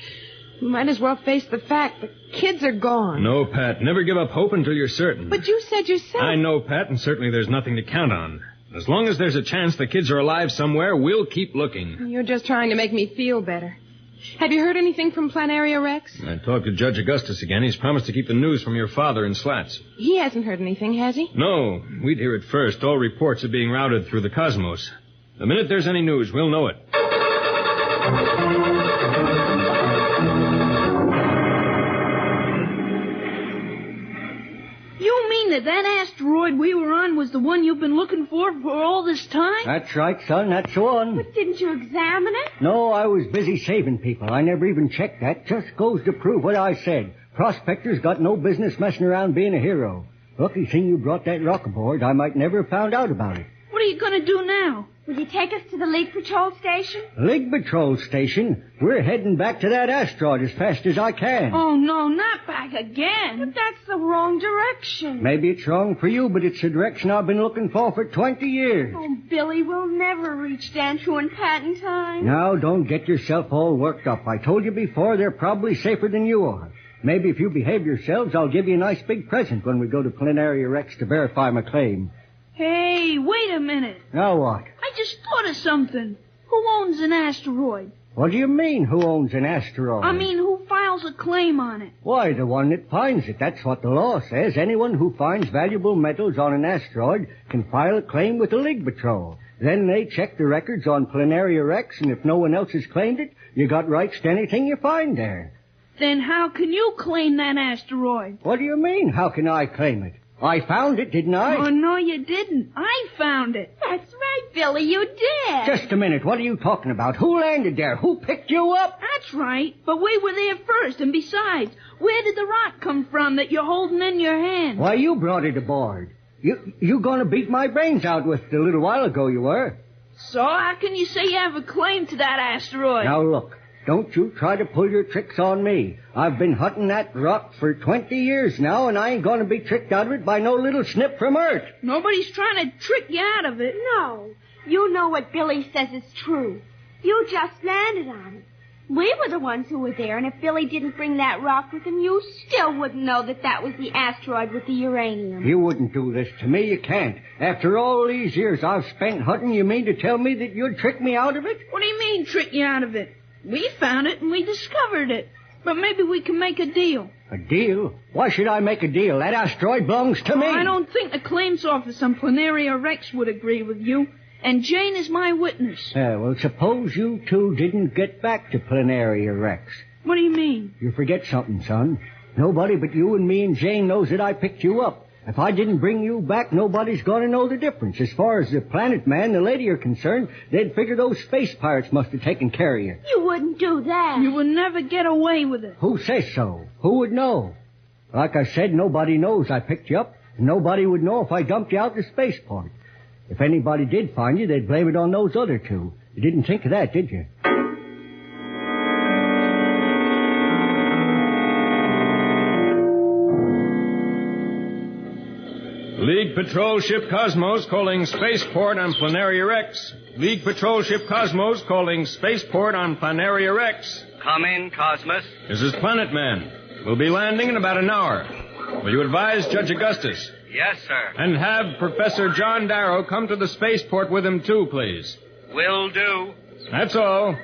We might as well face the fact the kids are gone. No, Pat. Never give up hope until you're certain. But you said yourself... I know, Pat, and certainly there's nothing to count on. As long as there's a chance the kids are alive somewhere, we'll keep looking. You're just trying to make me feel better. Have you heard anything from Planaria Rex? I talked to Judge Augustus again. He's promised to keep the news from your father in slats. He hasn't heard anything, has he? No. We'd hear it first. All reports are being routed through the cosmos. The minute there's any news, we'll know it. You mean that asteroid we were on was the one you've been looking for all this time? That's right, son. That's the one. But didn't you examine it? No, I was busy saving people. I never even checked that. Just goes to prove what I said. Prospectors got no business messing around being a hero. Lucky thing you brought that rock aboard. I might never have found out about it. What are you going to do now? Will you take us to the League Patrol Station? League Patrol Station? We're heading back to that asteroid as fast as I can. Oh, no, not back again. But that's the wrong direction. Maybe it's wrong for you, but it's the direction I've been looking for 20 years. Oh, Billy, we'll never reach Dantru and Pat in time. Now, don't get yourself all worked up. I told you before, they're probably safer than you are. Maybe if you behave yourselves, I'll give you a nice big present when we go to Planaria Rex to verify my claim. Hey, wait a minute. Now what? I just thought of something. Who owns an asteroid? What do you mean, who owns an asteroid? I mean, who files a claim on it? Why, the one that finds it. That's what the law says. Anyone who finds valuable metals on an asteroid can file a claim with the League Patrol. Then they check the records on Planaria Rex, and if no one else has claimed it, you got rights to anything you find there. Then how can you claim that asteroid? What do you mean, how can I claim it? I found it, didn't I? Oh, no, you didn't. I found it. That's right, Billy, you did. Just a minute. What are you talking about? Who landed there? Who picked you up? That's right. But we were there first, and besides, where did the rock come from that you're holding in your hand? Why, you brought it aboard. You gonna beat my brains out with it a little while ago, you were. So how can you say you have a claim to that asteroid? Now, look. Don't you try to pull your tricks on me. I've been hunting that rock for 20 years now, and I ain't going to be tricked out of it by no little snip from Earth. Nobody's trying to trick you out of it. No. You know what Billy says is true. You just landed on it. We were the ones who were there, and if Billy didn't bring that rock with him, you still wouldn't know that was the asteroid with the uranium. You wouldn't do this to me. You can't. After all these years I've spent hunting, you mean to tell me that you'd trick me out of it? What do you mean, trick you out of it? We found it and we discovered it. But maybe we can make a deal. A deal? Why should I make a deal? That asteroid belongs to me. I don't think the claims office on Planaria Rex would agree with you. And Jane is my witness. Well, suppose you two didn't get back to Planaria Rex. What do you mean? You forget something, son. Nobody but you and me and Jane knows that I picked you up. If I didn't bring you back, nobody's going to know the difference. As far as the Planet Man, the lady are concerned, they'd figure those space pirates must have taken care of you. You wouldn't do that. You would never get away with it. Who says so? Who would know? Like I said, nobody knows I picked you up, and nobody would know if I dumped you out to spaceport. If anybody did find you, they'd blame it on those other two. You didn't think of that, did you? League Patrol Ship Cosmos calling Spaceport on Planaria Rex. League Patrol Ship Cosmos calling Spaceport on Planaria Rex. Come in, Cosmos. This is Planet Man. We'll be landing in about an hour. Will you advise Judge Augustus? Yes, sir. And have Professor John Darrow come to the spaceport with him, too, please. Will do. That's all.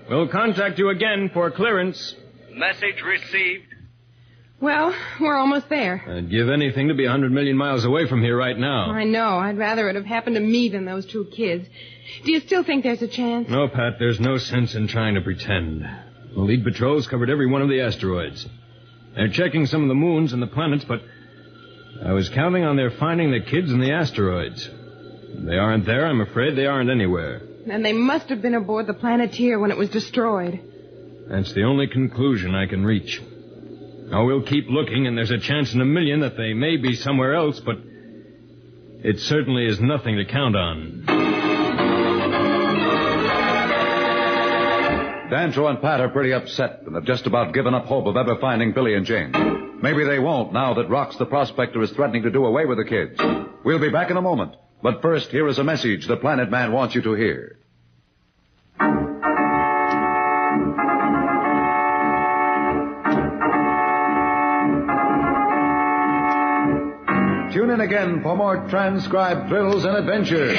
We'll contact you again for clearance. Message received. Well, we're almost there. I'd give anything to be 100 million miles away from here right now. I know. I'd rather it have happened to me than those two kids. Do you still think there's a chance? No, Pat, there's no sense in trying to pretend. The lead patrol's covered every one of the asteroids. They're checking some of the moons and the planets, but I was counting on their finding the kids in the asteroids. If they aren't there, I'm afraid they aren't anywhere. And they must have been aboard the Planeteer when it was destroyed. That's the only conclusion I can reach. Now, we'll keep looking, and there's a chance in a million that they may be somewhere else, but it certainly is nothing to count on. Dancho and Pat are pretty upset and have just about given up hope of ever finding Billy and Jane. Maybe they won't now that Rox the Prospector is threatening to do away with the kids. We'll be back in a moment. But first, here is a message the Planet Man wants you to hear. Tune in again for more transcribed thrills and adventures.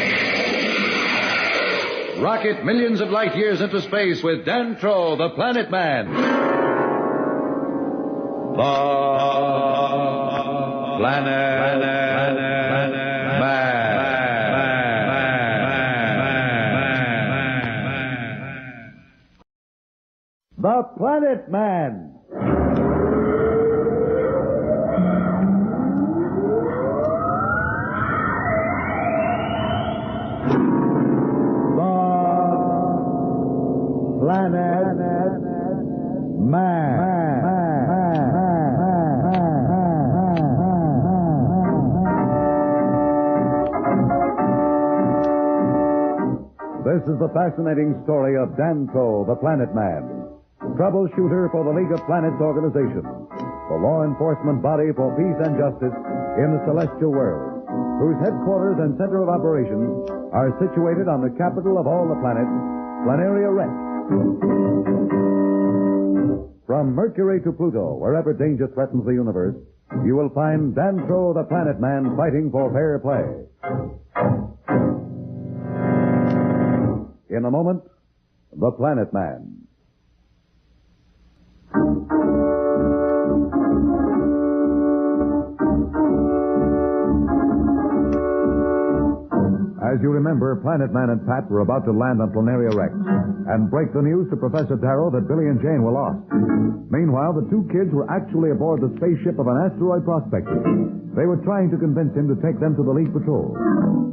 Rocket millions of light years into space with Dantro, the Planet Man. The Planet Man. The Planet Man. This is the fascinating story of Dantro, the Planet Man, troubleshooter for the League of Planets organization, the law enforcement body for peace and justice in the celestial world, whose headquarters and center of operations are situated on the capital of all the planets, Planaria Rex. From Mercury to Pluto, wherever danger threatens the universe, you will find Dantro, the Planet Man, fighting for fair play. In a moment, the Planet Man. As you remember, Planet Man and Pat were about to land on Planaria Rex and break the news to Professor Darrow that Billy and Jane were lost. Meanwhile, the two kids were actually aboard the spaceship of an asteroid prospector. They were trying to convince him to take them to the League Patrol.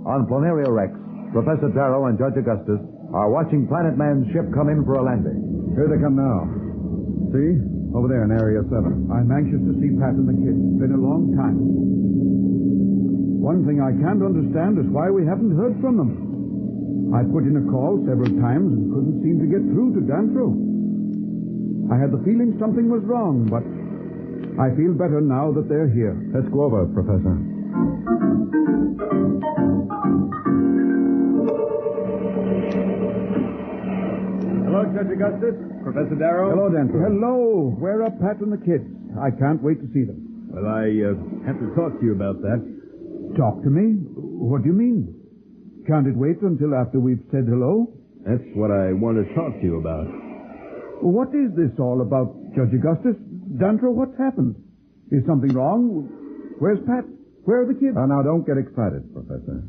On Planaria Rex, Professor Darrow and Judge Augustus are watching Planet Man's ship come in for a landing. Here they come now. See? Over there in Area 7. I'm anxious to see Pat and the kids. It's been a long time. One thing I can't understand is why we haven't heard from them. I put in a call several times and couldn't seem to get through to Dantro. I had the feeling something was wrong, but I feel better now that they're here. Let's go over, Professor. Hello, Judge Augustus. Professor Darrow. Hello, Dantro. Hello. Where are Pat and the kids? I can't wait to see them. Well, I have to talk to you about that. Talk to me? What do you mean? Can't it wait until after we've said hello? That's what I want to talk to you about. What is this all about, Judge Augustus? Dantro, what's happened? Is something wrong? Where's Pat? Where are the kids? Now, don't get excited, Professor.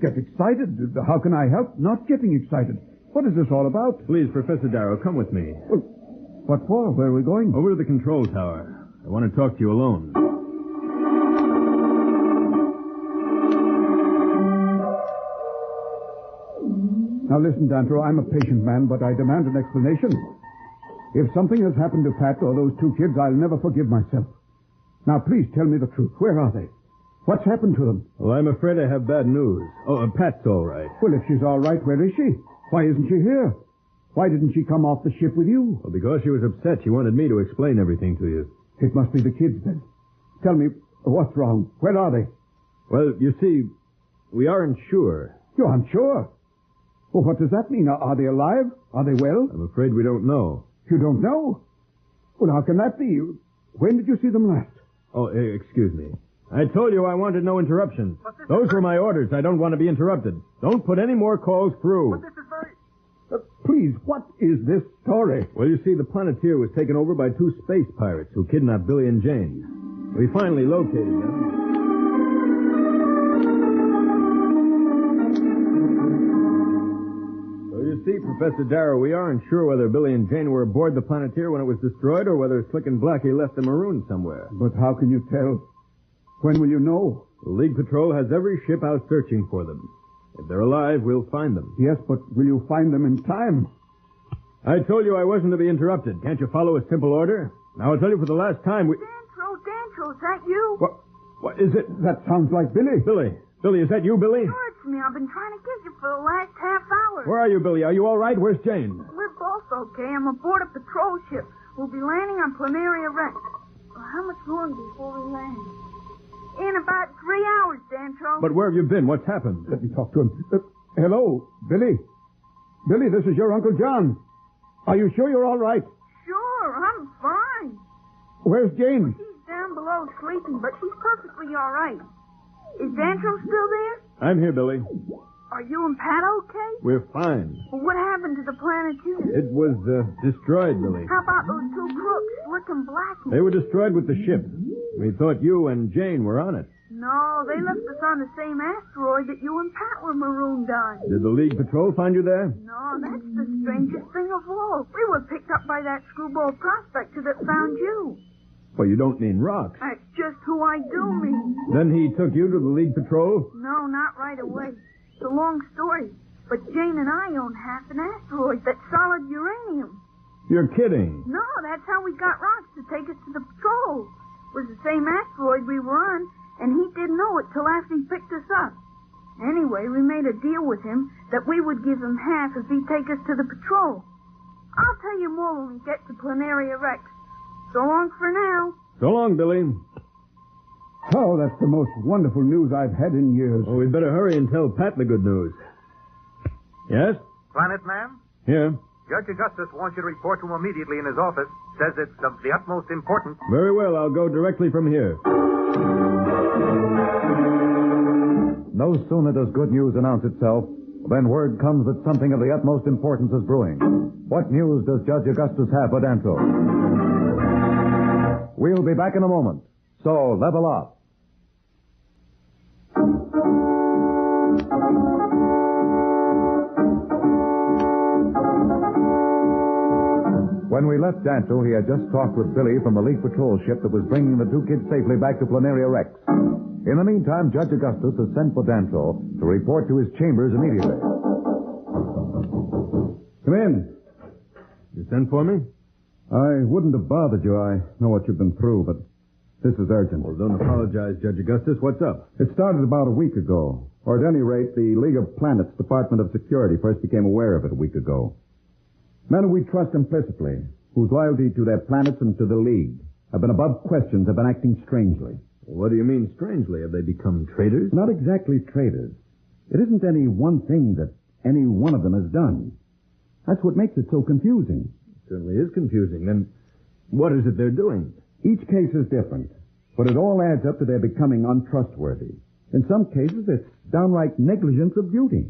Get excited? How can I help not getting excited? What is this all about? Please, Professor Darrow, come with me. Well, what for? Where are we going? Over to the control tower. I want to talk to you alone. Now listen, Dantro, I'm a patient man, but I demand an explanation. If something has happened to Pat or those two kids, I'll never forgive myself. Now, please tell me the truth. Where are they? What's happened to them? Well, I'm afraid I have bad news. Oh, Pat's all right. Well, if she's all right, where is she? Why isn't she here? Why didn't she come off the ship with you? Well, because she was upset, she wanted me to explain everything to you. It must be the kids, then. Tell me, what's wrong? Where are they? Well, you see, we aren't sure. You aren't sure? Well, what does that mean? Are they alive? Are they well? I'm afraid we don't know. You don't know? Well, how can that be? When did you see them last? Oh, excuse me. I told you I wanted no interruptions. Those were my orders. I don't want to be interrupted. Don't put any more calls through. But this is very... please, what is this story? Well, you see, the Planeteer was taken over by two space pirates who kidnapped Billy and Jane. We finally located them. So you see, Professor Darrow, we aren't sure whether Billy and Jane were aboard the Planeteer when it was destroyed or whether Slick and Blackie left them marooned somewhere. But how can you tell? When will you know? The League Patrol has every ship out searching for them. If they're alive, we'll find them. Yes, but will you find them in time? I told you I wasn't to be interrupted. Can't you follow a simple order? Now, I'll tell you for the last time, Dantro, is that you? What is it? That sounds like Billy. Billy, is that you, Billy? Sure, it's me. I've been trying to get you for the last half hour. Where are you, Billy? Are you all right? Where's Jane? We're both okay. I'm aboard a patrol ship. We'll be landing on Planaria Rex. Well, how much longer before we land? In about 3 hours, Dantro. But where have you been? What's happened? Let me talk to him. Hello, Billy. Billy, this is your Uncle John. Are you sure you're all right? Sure, I'm fine. Where's Jane? She's down below sleeping, but she's perfectly all right. Is Dantro still there? I'm here, Billy. Are you and Pat okay? We're fine. Well, what happened to the Planeteer? It was destroyed, Billy. How about those two crooks, Slick and Blackie? They were destroyed with the ship. We thought you and Jane were on it. No, they left us on the same asteroid that you and Pat were marooned on. Did the League Patrol find you there? No, that's the strangest thing of all. We were picked up by that screwball prospector that found you. Well, you don't mean Rox. That's just who I do mean. Then he took you to the League Patrol? No, not right away. It's a long story. But Jane and I own half an asteroid that's solid uranium. You're kidding. No, that's how we got Rox to take us to the patrol. It was the same asteroid we were on, and he didn't know it till after he picked us up. Anyway, we made a deal with him that we would give him half if he'd take us to the patrol. I'll tell you more when we get to Planaria Rex. So long for now. So long, Billy. Oh, that's the most wonderful news I've had in years. Oh, we'd better hurry and tell Pat the good news. Yes? Planet Man? Here. Judge Augustus wants you to report to him immediately in his office. Says it's of the utmost importance. Very well, I'll go directly from here. No sooner does good news announce itself than word comes that something of the utmost importance is brewing. What news does Judge Augustus have for Dantro? We'll be back in a moment, so level up. When we left Dantro, he had just talked with Billy from the League Patrol ship that was bringing the two kids safely back to Planaria Rex. In the meantime, Judge Augustus has sent for Dantro to report to his chambers immediately. Come in. You sent for me? I wouldn't have bothered you. I know what you've been through, but this is urgent. Well, don't apologize, Judge Augustus. What's up? It started about a week ago. Or at any rate, the League of Planets Department of Security first became aware of it a week ago. Men who we trust implicitly, whose loyalty to their planets and to the League have been above questions, have been acting strangely. What do you mean strangely? Have they become traitors? Not exactly traitors. It isn't any one thing that any one of them has done. That's what makes it so confusing. It certainly is confusing. Then what is it they're doing? Each case is different, but it all adds up to their becoming untrustworthy. In some cases, it's downright negligence of duty.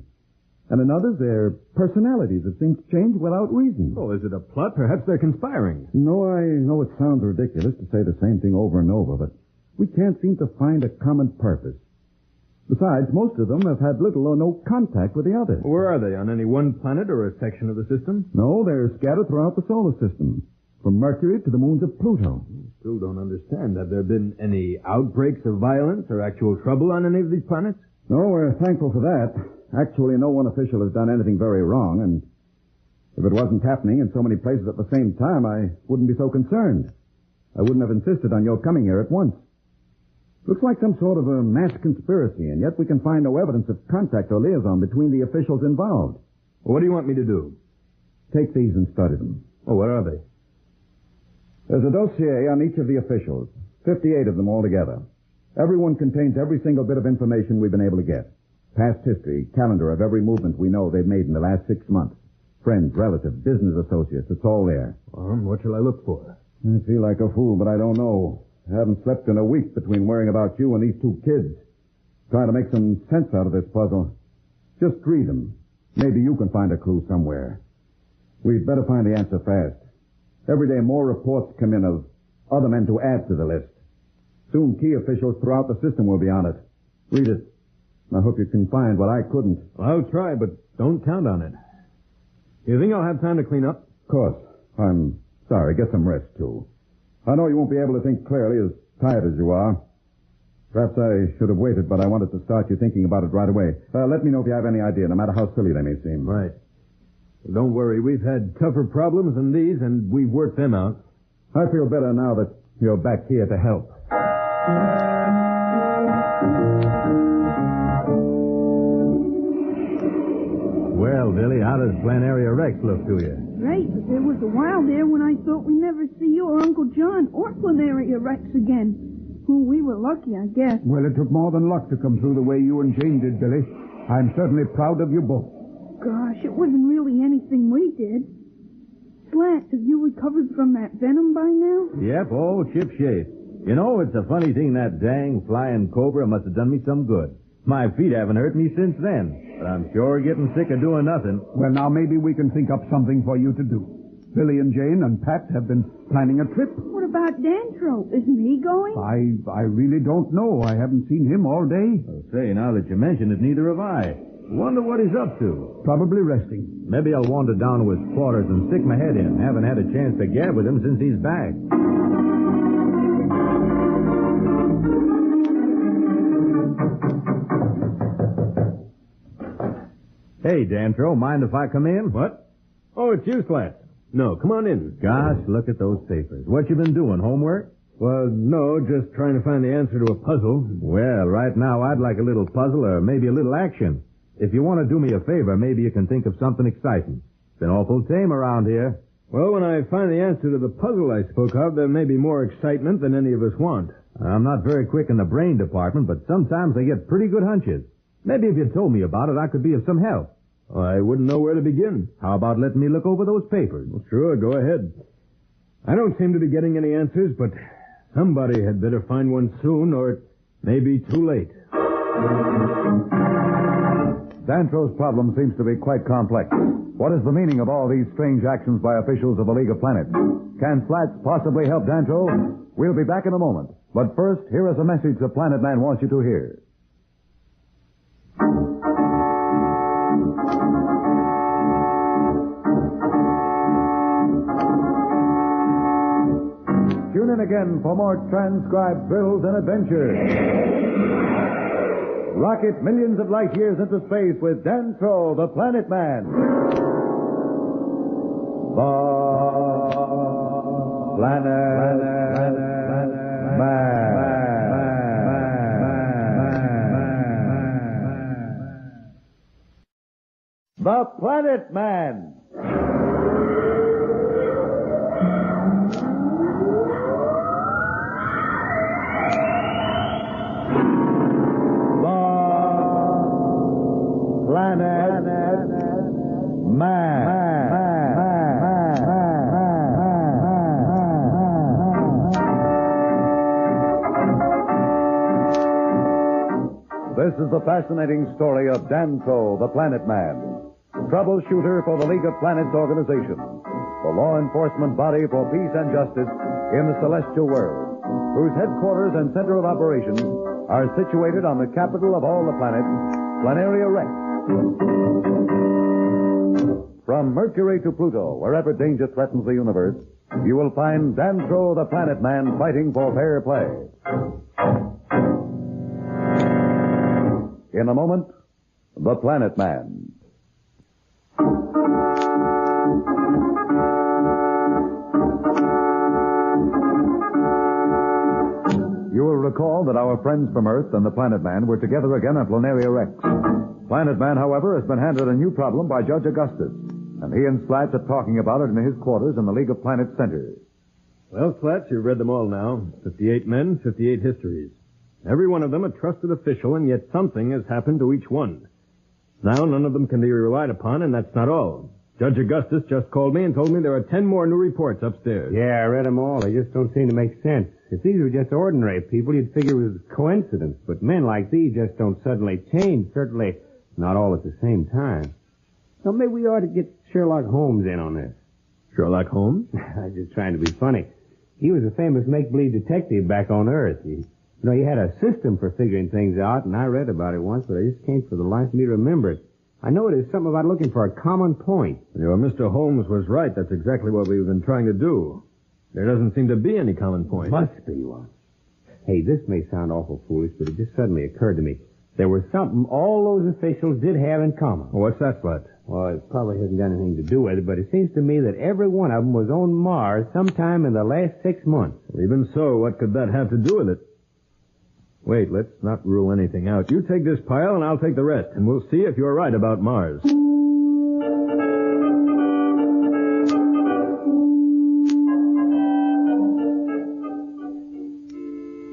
And in others, their personalities have things change without reason. Oh, is it a plot? Perhaps they're conspiring. No, I know it sounds ridiculous to say the same thing over and over, but we can't seem to find a common purpose. Besides, most of them have had little or no contact with the others. Where are they? On any one planet or a section of the system? No, they're scattered throughout the solar system. From Mercury to the moons of Pluto. Still don't understand. Have there been any outbreaks of violence or actual trouble on any of these planets? No, we're thankful for that. Actually, no one official has done anything very wrong, and if it wasn't happening in so many places at the same time, I wouldn't be so concerned. I wouldn't have insisted on your coming here at once. Looks like some sort of a mass conspiracy, and yet we can find no evidence of contact or liaison between the officials involved. What do you want me to do? Take these and study them. Oh, where are they? There's a dossier on each of the officials, 58 of them altogether. Everyone contains every single bit of information we've been able to get. Past history, calendar of every movement we know they've made in the last 6 months. Friends, relatives, business associates, it's all there. What shall I look for? I feel like a fool, but I don't know. I haven't slept in a week between worrying about you and these 2 kids. Trying to make some sense out of this puzzle. Just read them. Maybe you can find a clue somewhere. We'd better find the answer fast. Every day more reports come in of other men to add to the list. Soon key officials throughout the system will be on it. Read it. I hope you can find what I couldn't. I'll try, but don't count on it. You think I'll have time to clean up? Of course. I'm sorry. Get some rest, too. I know you won't be able to think clearly, as tired as you are. Perhaps I should have waited, but I wanted to start you thinking about it right away. Let me know if you have any idea, no matter how silly they may seem. Right. Well, don't worry. We've had tougher problems than these, and we've worked them out. I feel better now that you're back here to help. Well, Billy, how does Planaria Rex look to you? Great, but there was a while there when I thought we'd never see you or Uncle John or Planaria Rex again. Oh, we were lucky, I guess. Well, it took more than luck to come through the way you and Jane did, Billy. I'm certainly proud of you both. Gosh, it wasn't really anything we did. Slats, have you recovered from that venom by now? Yep, all ship-shape. You know, it's a funny thing that dang flying cobra must have done me some good. My feet haven't hurt me since then, but I'm sure getting sick of doing nothing. Well, now maybe we can think up something for you to do. Billy and Jane and Pat have been planning a trip. What about Dantro? Isn't he going? I really don't know. I haven't seen him all day. I'll say, now that you mention it, neither have I. Wonder what he's up to. Probably resting. Maybe I'll wander down to his quarters and stick my head in. Haven't had a chance to gab with him since he's back. Hey, Dantro, mind if I come in? What? Oh, it's you, Slats. No, come on in. Gosh, look at those papers. What you been doing, homework? Well, no, just trying to find the answer to a puzzle. Well, right now I'd like a little puzzle or maybe a little action. If you want to do me a favor, maybe you can think of something exciting. It's been awful tame around here. Well, when I find the answer to the puzzle I spoke of, there may be more excitement than any of us want. I'm not very quick in the brain department, but sometimes I get pretty good hunches. Maybe if you told me about it, I could be of some help. I wouldn't know where to begin. How about letting me look over those papers? Well, sure, go ahead. I don't seem to be getting any answers, but somebody had better find one soon, or it may be too late. Dantro's problem seems to be quite complex. What is the meaning of all these strange actions by officials of the League of Planets? Can Slats possibly help Dantro? We'll be back in a moment. But first, here is a message the Planet Man wants you to hear. Tune in again for more transcribed thrills and adventures. Rocket millions of light years into space with Dantro, the Planet Man. The Planet Man. The Planet Man. Planet Man. This is the fascinating story of Dantro, the Planet Man, troubleshooter for the League of Planets organization, the law enforcement body for peace and justice in the celestial world, whose headquarters and center of operations are situated on the capital of all the planets, Planaria Rex. From Mercury to Pluto, wherever danger threatens the universe, you will find Dantro the Planet Man fighting for fair play. In a moment, the Planet Man. You will recall that our friends from Earth and the Planet Man were together again at Planaria Rex. Planet Man, however, has been handed a new problem by Judge Augustus, and he and Slats are talking about it in his quarters in the League of Planets Center. Well, Slats, you've read them all now. 58 men, 58 histories. Every one of them a trusted official, and yet something has happened to each one. Now, none of them can be relied upon, and that's not all. Judge Augustus just called me and told me there are 10 more new reports upstairs. Yeah, I read them all. They just don't seem to make sense. If these were just ordinary people, you'd figure it was coincidence. But men like these just don't suddenly change. Certainly not all at the same time. So maybe we ought to get Sherlock Holmes in on this. Sherlock Holmes? I was just trying to be funny. He was a famous make-believe detective back on Earth. He had a system for figuring things out, and I read about it once, but I just can't for the life of me remember it. I know it is something about looking for a common point. Your Mr. Holmes was right. That's exactly what we've been trying to do. There doesn't seem to be any common point. Must be one. Hey, this may sound awful foolish, but it just suddenly occurred to me. There was something all those officials did have in common. What's that, Slut? Well, it probably hasn't got anything to do with it, but it seems to me that every one of them was on Mars sometime in the last 6 months. Well, even so, what could that have to do with it? Wait, let's not rule anything out. You take this pile and I'll take the rest, and we'll see if you're right about Mars.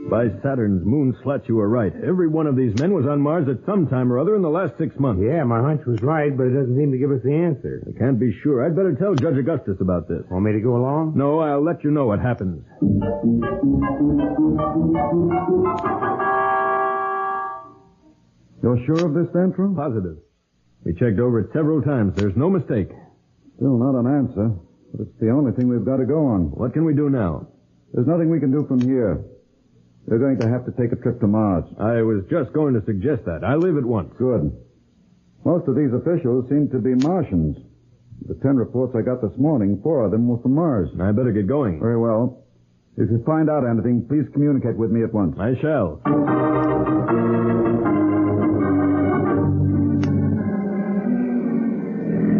By Saturn's moon, Slut, you were right. Every one of these men was on Mars at some time or other in the last 6 months. Yeah, my hunch was right, but it doesn't seem to give us the answer. I can't be sure. I'd better tell Judge Augustus about this. Want me to go along? No, I'll let you know what happens. You're sure of this, Dantro? Positive. We checked over it several times. There's no mistake. Still not an answer, but it's the only thing we've got to go on. What can we do now? There's nothing we can do from here. We're going to have to take a trip to Mars. I was just going to suggest that. I'll leave at once. Good. Most of these officials seem to be Martians. The 10 reports I got this morning, 4 of them were from Mars. I better get going. Very well. If you find out anything, please communicate with me at once. I shall.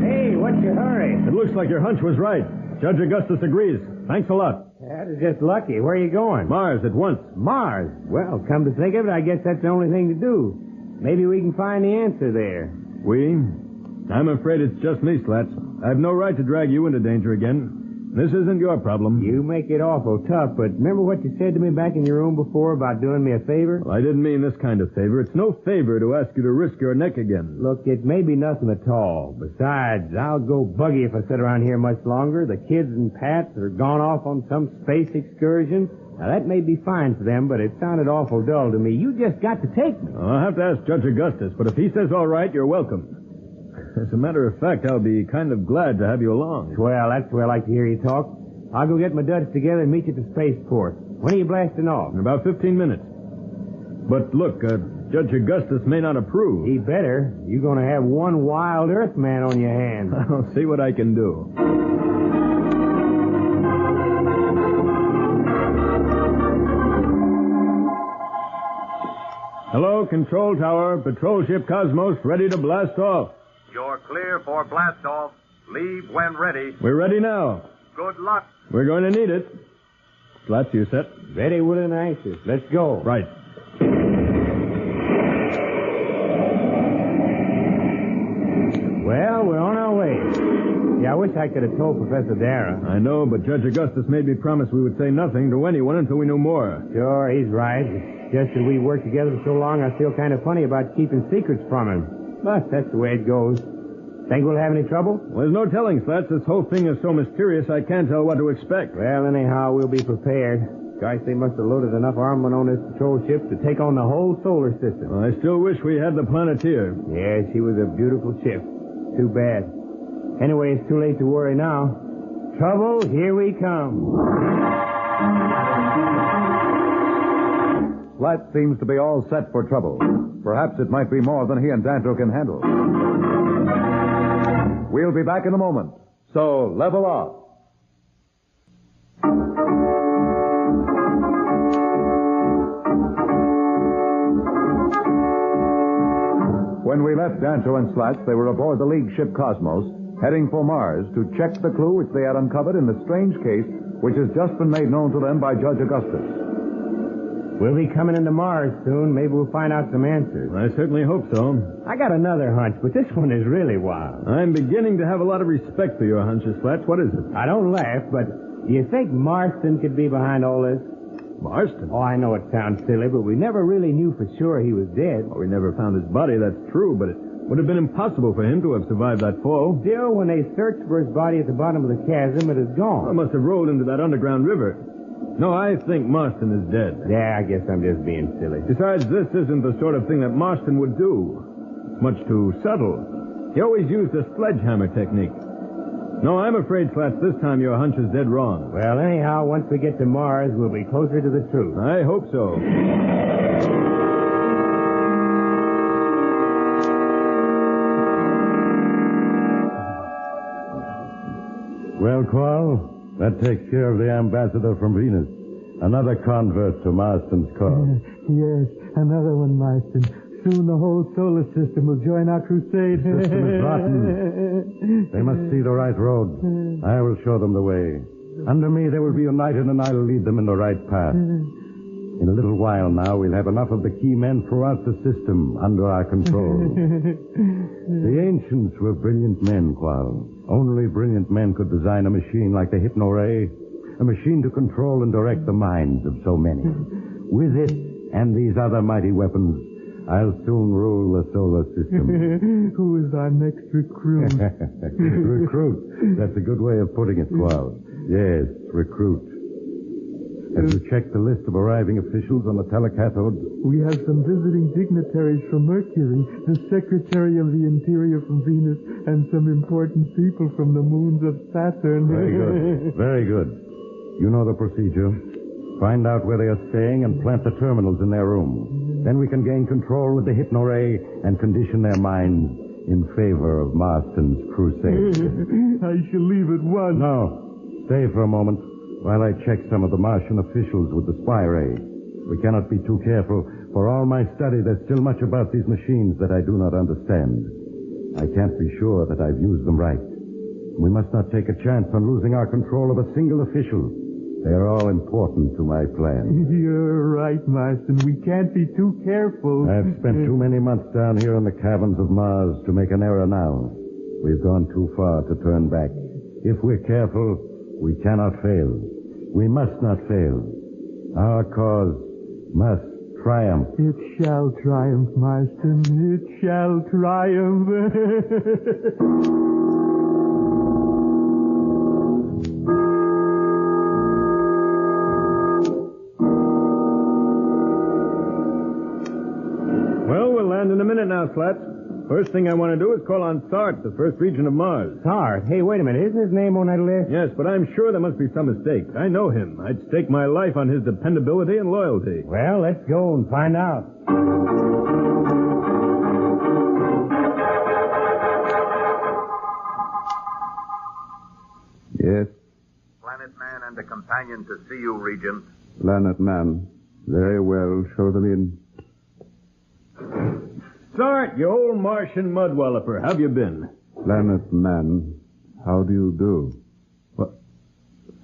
Hey, what's your hurry? It looks like your hunch was right. Judge Augustus agrees. Thanks a lot. That is just lucky. Where are you going? Mars at once. Mars? Well, come to think of it, I guess that's the only thing to do. Maybe we can find the answer there. We? I'm afraid it's just me, Slats. I've no right to drag you into danger again. This isn't your problem. You make it awful tough, but remember what you said to me back in your room before about doing me a favor? Well, I didn't mean this kind of favor. It's no favor to ask you to risk your neck again. Look, it may be nothing at all. Besides, I'll go buggy if I sit around here much longer. The kids and Pat are gone off on some space excursion. Now, that may be fine for them, but it sounded awful dull to me. You just got to take me. I'll have to ask Judge Augustus, but if he says all right, you're welcome. As a matter of fact, I'll be kind of glad to have you along. Well, that's the way I like to hear you talk. I'll go get my duds together and meet you at the spaceport. When are you blasting off? In about 15 minutes. But look, Judge Augustus may not approve. He better. You're going to have one wild Earthman on your hands. I'll see what I can do. Hello, Control Tower. Patrol Ship Cosmos ready to blast off. You're clear for blast off. Leave when ready. We're ready now. Good luck. We're going to need it. Slats, you set? Ready, willing, and anxious. Let's go. Right. Well, we're on our way. Yeah, I wish I could have told Professor Dara. I know, but Judge Augustus made me promise we would say nothing to anyone until we knew more. Sure, he's right. It's just that we worked together for so long, I feel kind of funny about keeping secrets from him. But that's the way it goes. Think we'll have any trouble? Well, there's no telling, Slats. This whole thing is so mysterious, I can't tell what to expect. Well, anyhow, we'll be prepared. Gosh, they must have loaded enough armament on this patrol ship to take on the whole solar system. Well, I still wish we had the Planeteer. Yeah, she was a beautiful ship. Too bad. Anyway, it's too late to worry now. Trouble, here we come. Slat seems to be all set for trouble. Perhaps it might be more than he and Dantro can handle. We'll be back in a moment. So, level off. When we left Danto and Slats, they were aboard the League ship Cosmos, heading for Mars to check the clue which they had uncovered in the strange case which has just been made known to them by Judge Augustus. We'll be coming into Mars soon. Maybe we'll find out some answers. I certainly hope so. I got another hunch, but this one is really wild. I'm beginning to have a lot of respect for your hunches, Slats. What is it? I don't laugh, but do you think Marston could be behind all this? Marston? Oh, I know it sounds silly, but we never really knew for sure he was dead. Well, we never found his body, that's true, but it would have been impossible for him to have survived that fall. Still, when they searched for his body at the bottom of the chasm, it is gone. I must have rolled into that underground river. No, I think Marston is dead. Yeah, I guess I'm just being silly. Besides, this isn't the sort of thing that Marston would do. It's much too subtle. He always used a sledgehammer technique. No, I'm afraid, Slats, this time your hunch is dead wrong. Well, anyhow, once we get to Mars, we'll be closer to the truth. I hope so. Well, Qual, that takes care of the ambassador from Venus. Another convert to Marston's cause. Yes, another one, Marston. Soon the whole solar system will join our crusade. The system is rotten. They must see the right road. I will show them the way. Under me, they will be united, and I'll lead them in the right path. In a little while now, we'll have enough of the key men throughout the system under our control. The ancients were brilliant men, Qual. Only brilliant men could design a machine like the hypno-ray, a machine to control and direct the minds of so many. With it and these other mighty weapons, I'll soon rule the solar system. Who is our next recruit? Recruit. That's a good way of putting it, Qual. Yes, recruit. Have you checked the list of arriving officials on the telecathode? We have some visiting dignitaries from Mercury, the Secretary of the Interior from Venus, and some important people from the moons of Saturn. Very good. Very good. You know the procedure. Find out where they are staying and plant the terminals in their room. Then we can gain control with the hypno-ray and condition their minds in favor of Marston's crusade. I shall leave at once. No. Stay for a moment while I check some of the Martian officials with the spy ray. We cannot be too careful. For all my study, there's still much about these machines that I do not understand. I can't be sure that I've used them right. We must not take a chance on losing our control of a single official. They are all important to my plan. You're right, Marston. We can't be too careful. I've spent too many months down here in the caverns of Mars to make an error now. We've gone too far to turn back. If we're careful, we cannot fail. We must not fail. Our cause must triumph. It shall triumph, Marston. It shall triumph. Well, we'll land in a minute now, Slats. First thing I want to do is call on Sart, the first region of Mars. Sart? Hey, wait a minute. Isn't his name on that list? Yes, but I'm sure there must be some mistake. I know him. I'd stake my life on his dependability and loyalty. Well, let's go and find out. Yes, Planet Man and a companion to see you, Regent. Planet Man. Very well. Show them in. Sart, you old Martian mudwalloper. How have you been? Planet Man, how do you do? What?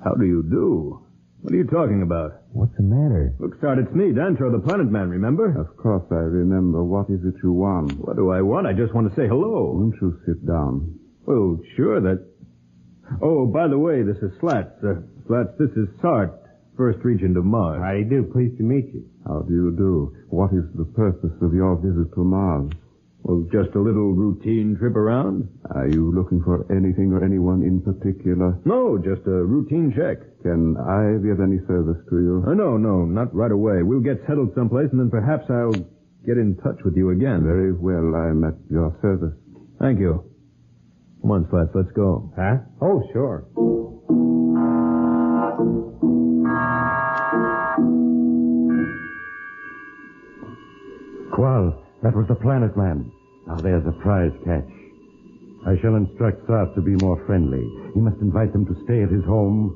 How do you do? What are you talking about? What's the matter? Look, Sart, it's me, Dantro, the Planet Man, remember? Of course I remember. What is it you want? What do I want? I just want to say hello. Won't you sit down? Well, sure, that... Oh, by the way, this is Slats. Slats, this is Sart, first regent of Mars. How do you do? Pleased to meet you. How do you do? What is the purpose of your visit to Mars? Well, just a little routine trip around. Are you looking for anything or anyone in particular? No, just a routine check. Can I be of any service to you? No, not right away. We'll get settled someplace, and then perhaps I'll get in touch with you again. Very well, I'm at your service. Thank you. Come on, Slats, let's go. Huh? Oh, sure. Qual, that was the Planet Man. Now there's a prize catch. I shall instruct Sart to be more friendly. He must invite them to stay at his home.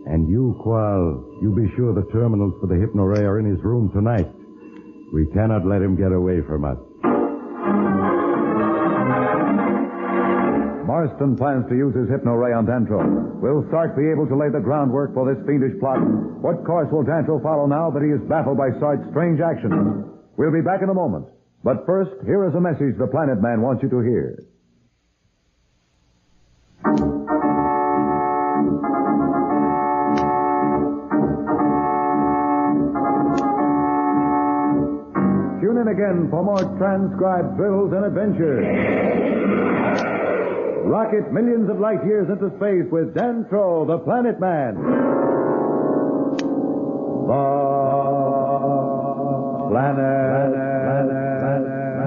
And you, Qual, you be sure the terminals for the hypno-ray are in his room tonight. We cannot let him get away from us. Marston plans to use his hypno-ray on Dantro. Will Sark be able to lay the groundwork for this fiendish plot? What course will Dantro follow now that he is baffled by Sark's strange actions? We'll be back in a moment. But first, here is a message the Planet Man wants you to hear. Tune in again for more transcribed thrills and adventures. Rocket millions of light years into space with Dantro, the Planet Man. The Planet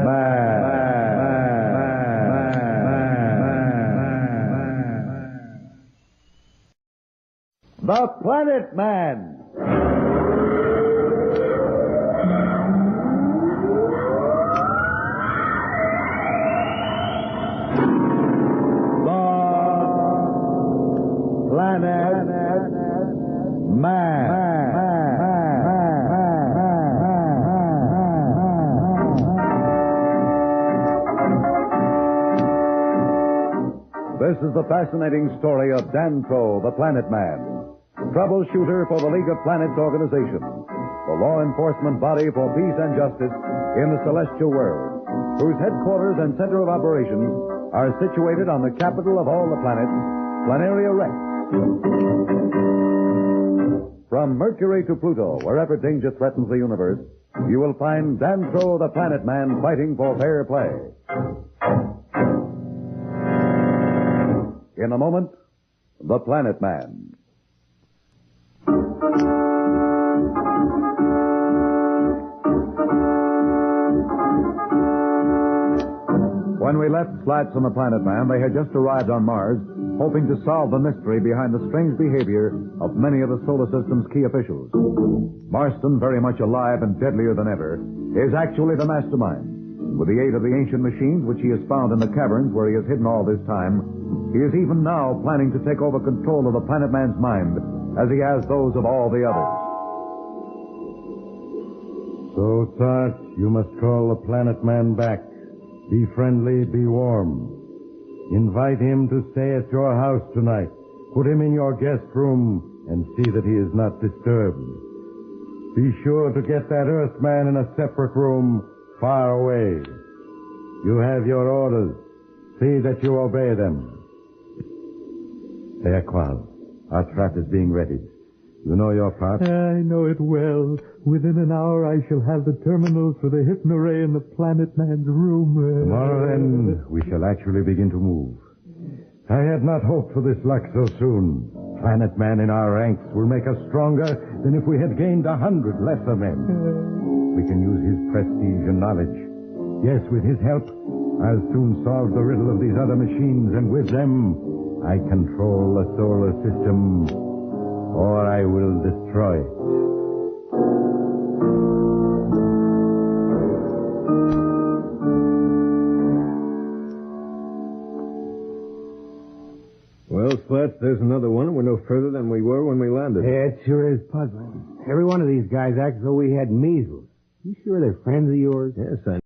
Man. The Planet Man. This is the fascinating story of Dantro, the Planet Man, troubleshooter for the League of Planets organization, the law enforcement body for peace and justice in the celestial world, whose headquarters and center of operations are situated on the capital of all the planets, Planaria Rex. From Mercury to Pluto, wherever danger threatens the universe, you will find Dantro, the Planet Man, fighting for fair play. In a moment, the Planet Man. When we left Slats and the Planet Man, they had just arrived on Mars, hoping to solve the mystery behind the strange behavior of many of the solar system's key officials. Marston, very much alive and deadlier than ever, is actually the mastermind. With the aid of the ancient machines which he has found in the caverns where he has hidden all this time, he is even now planning to take over control of the Planet Man's mind, as he has those of all the others. So, Sark, you must call the Planet Man back. Be friendly, be warm. Invite him to stay at your house tonight. Put him in your guest room and see that he is not disturbed. Be sure to get that Earthman in a separate room far away. You have your orders. See that you obey them. There, Qual. Our trap is being readied. You know your part? I know it well. Within an hour I shall have the terminals for the hypno-ray in the Planet Man's room. Tomorrow, then, we shall actually begin to move. I had not hoped for this luck so soon. Planet Man in our ranks will make us stronger than if we had gained 100 lesser men. We can use his prestige and knowledge. Yes, with his help, I'll soon solve the riddle of these other machines, and with them, I control the solar system, or I will destroy it. Well, Slats, there's another one. We're no further than we were when we landed. Yeah, it sure is puzzling. Every one of these guys acts as though we had measles. You sure they're friends of yours? Yes, I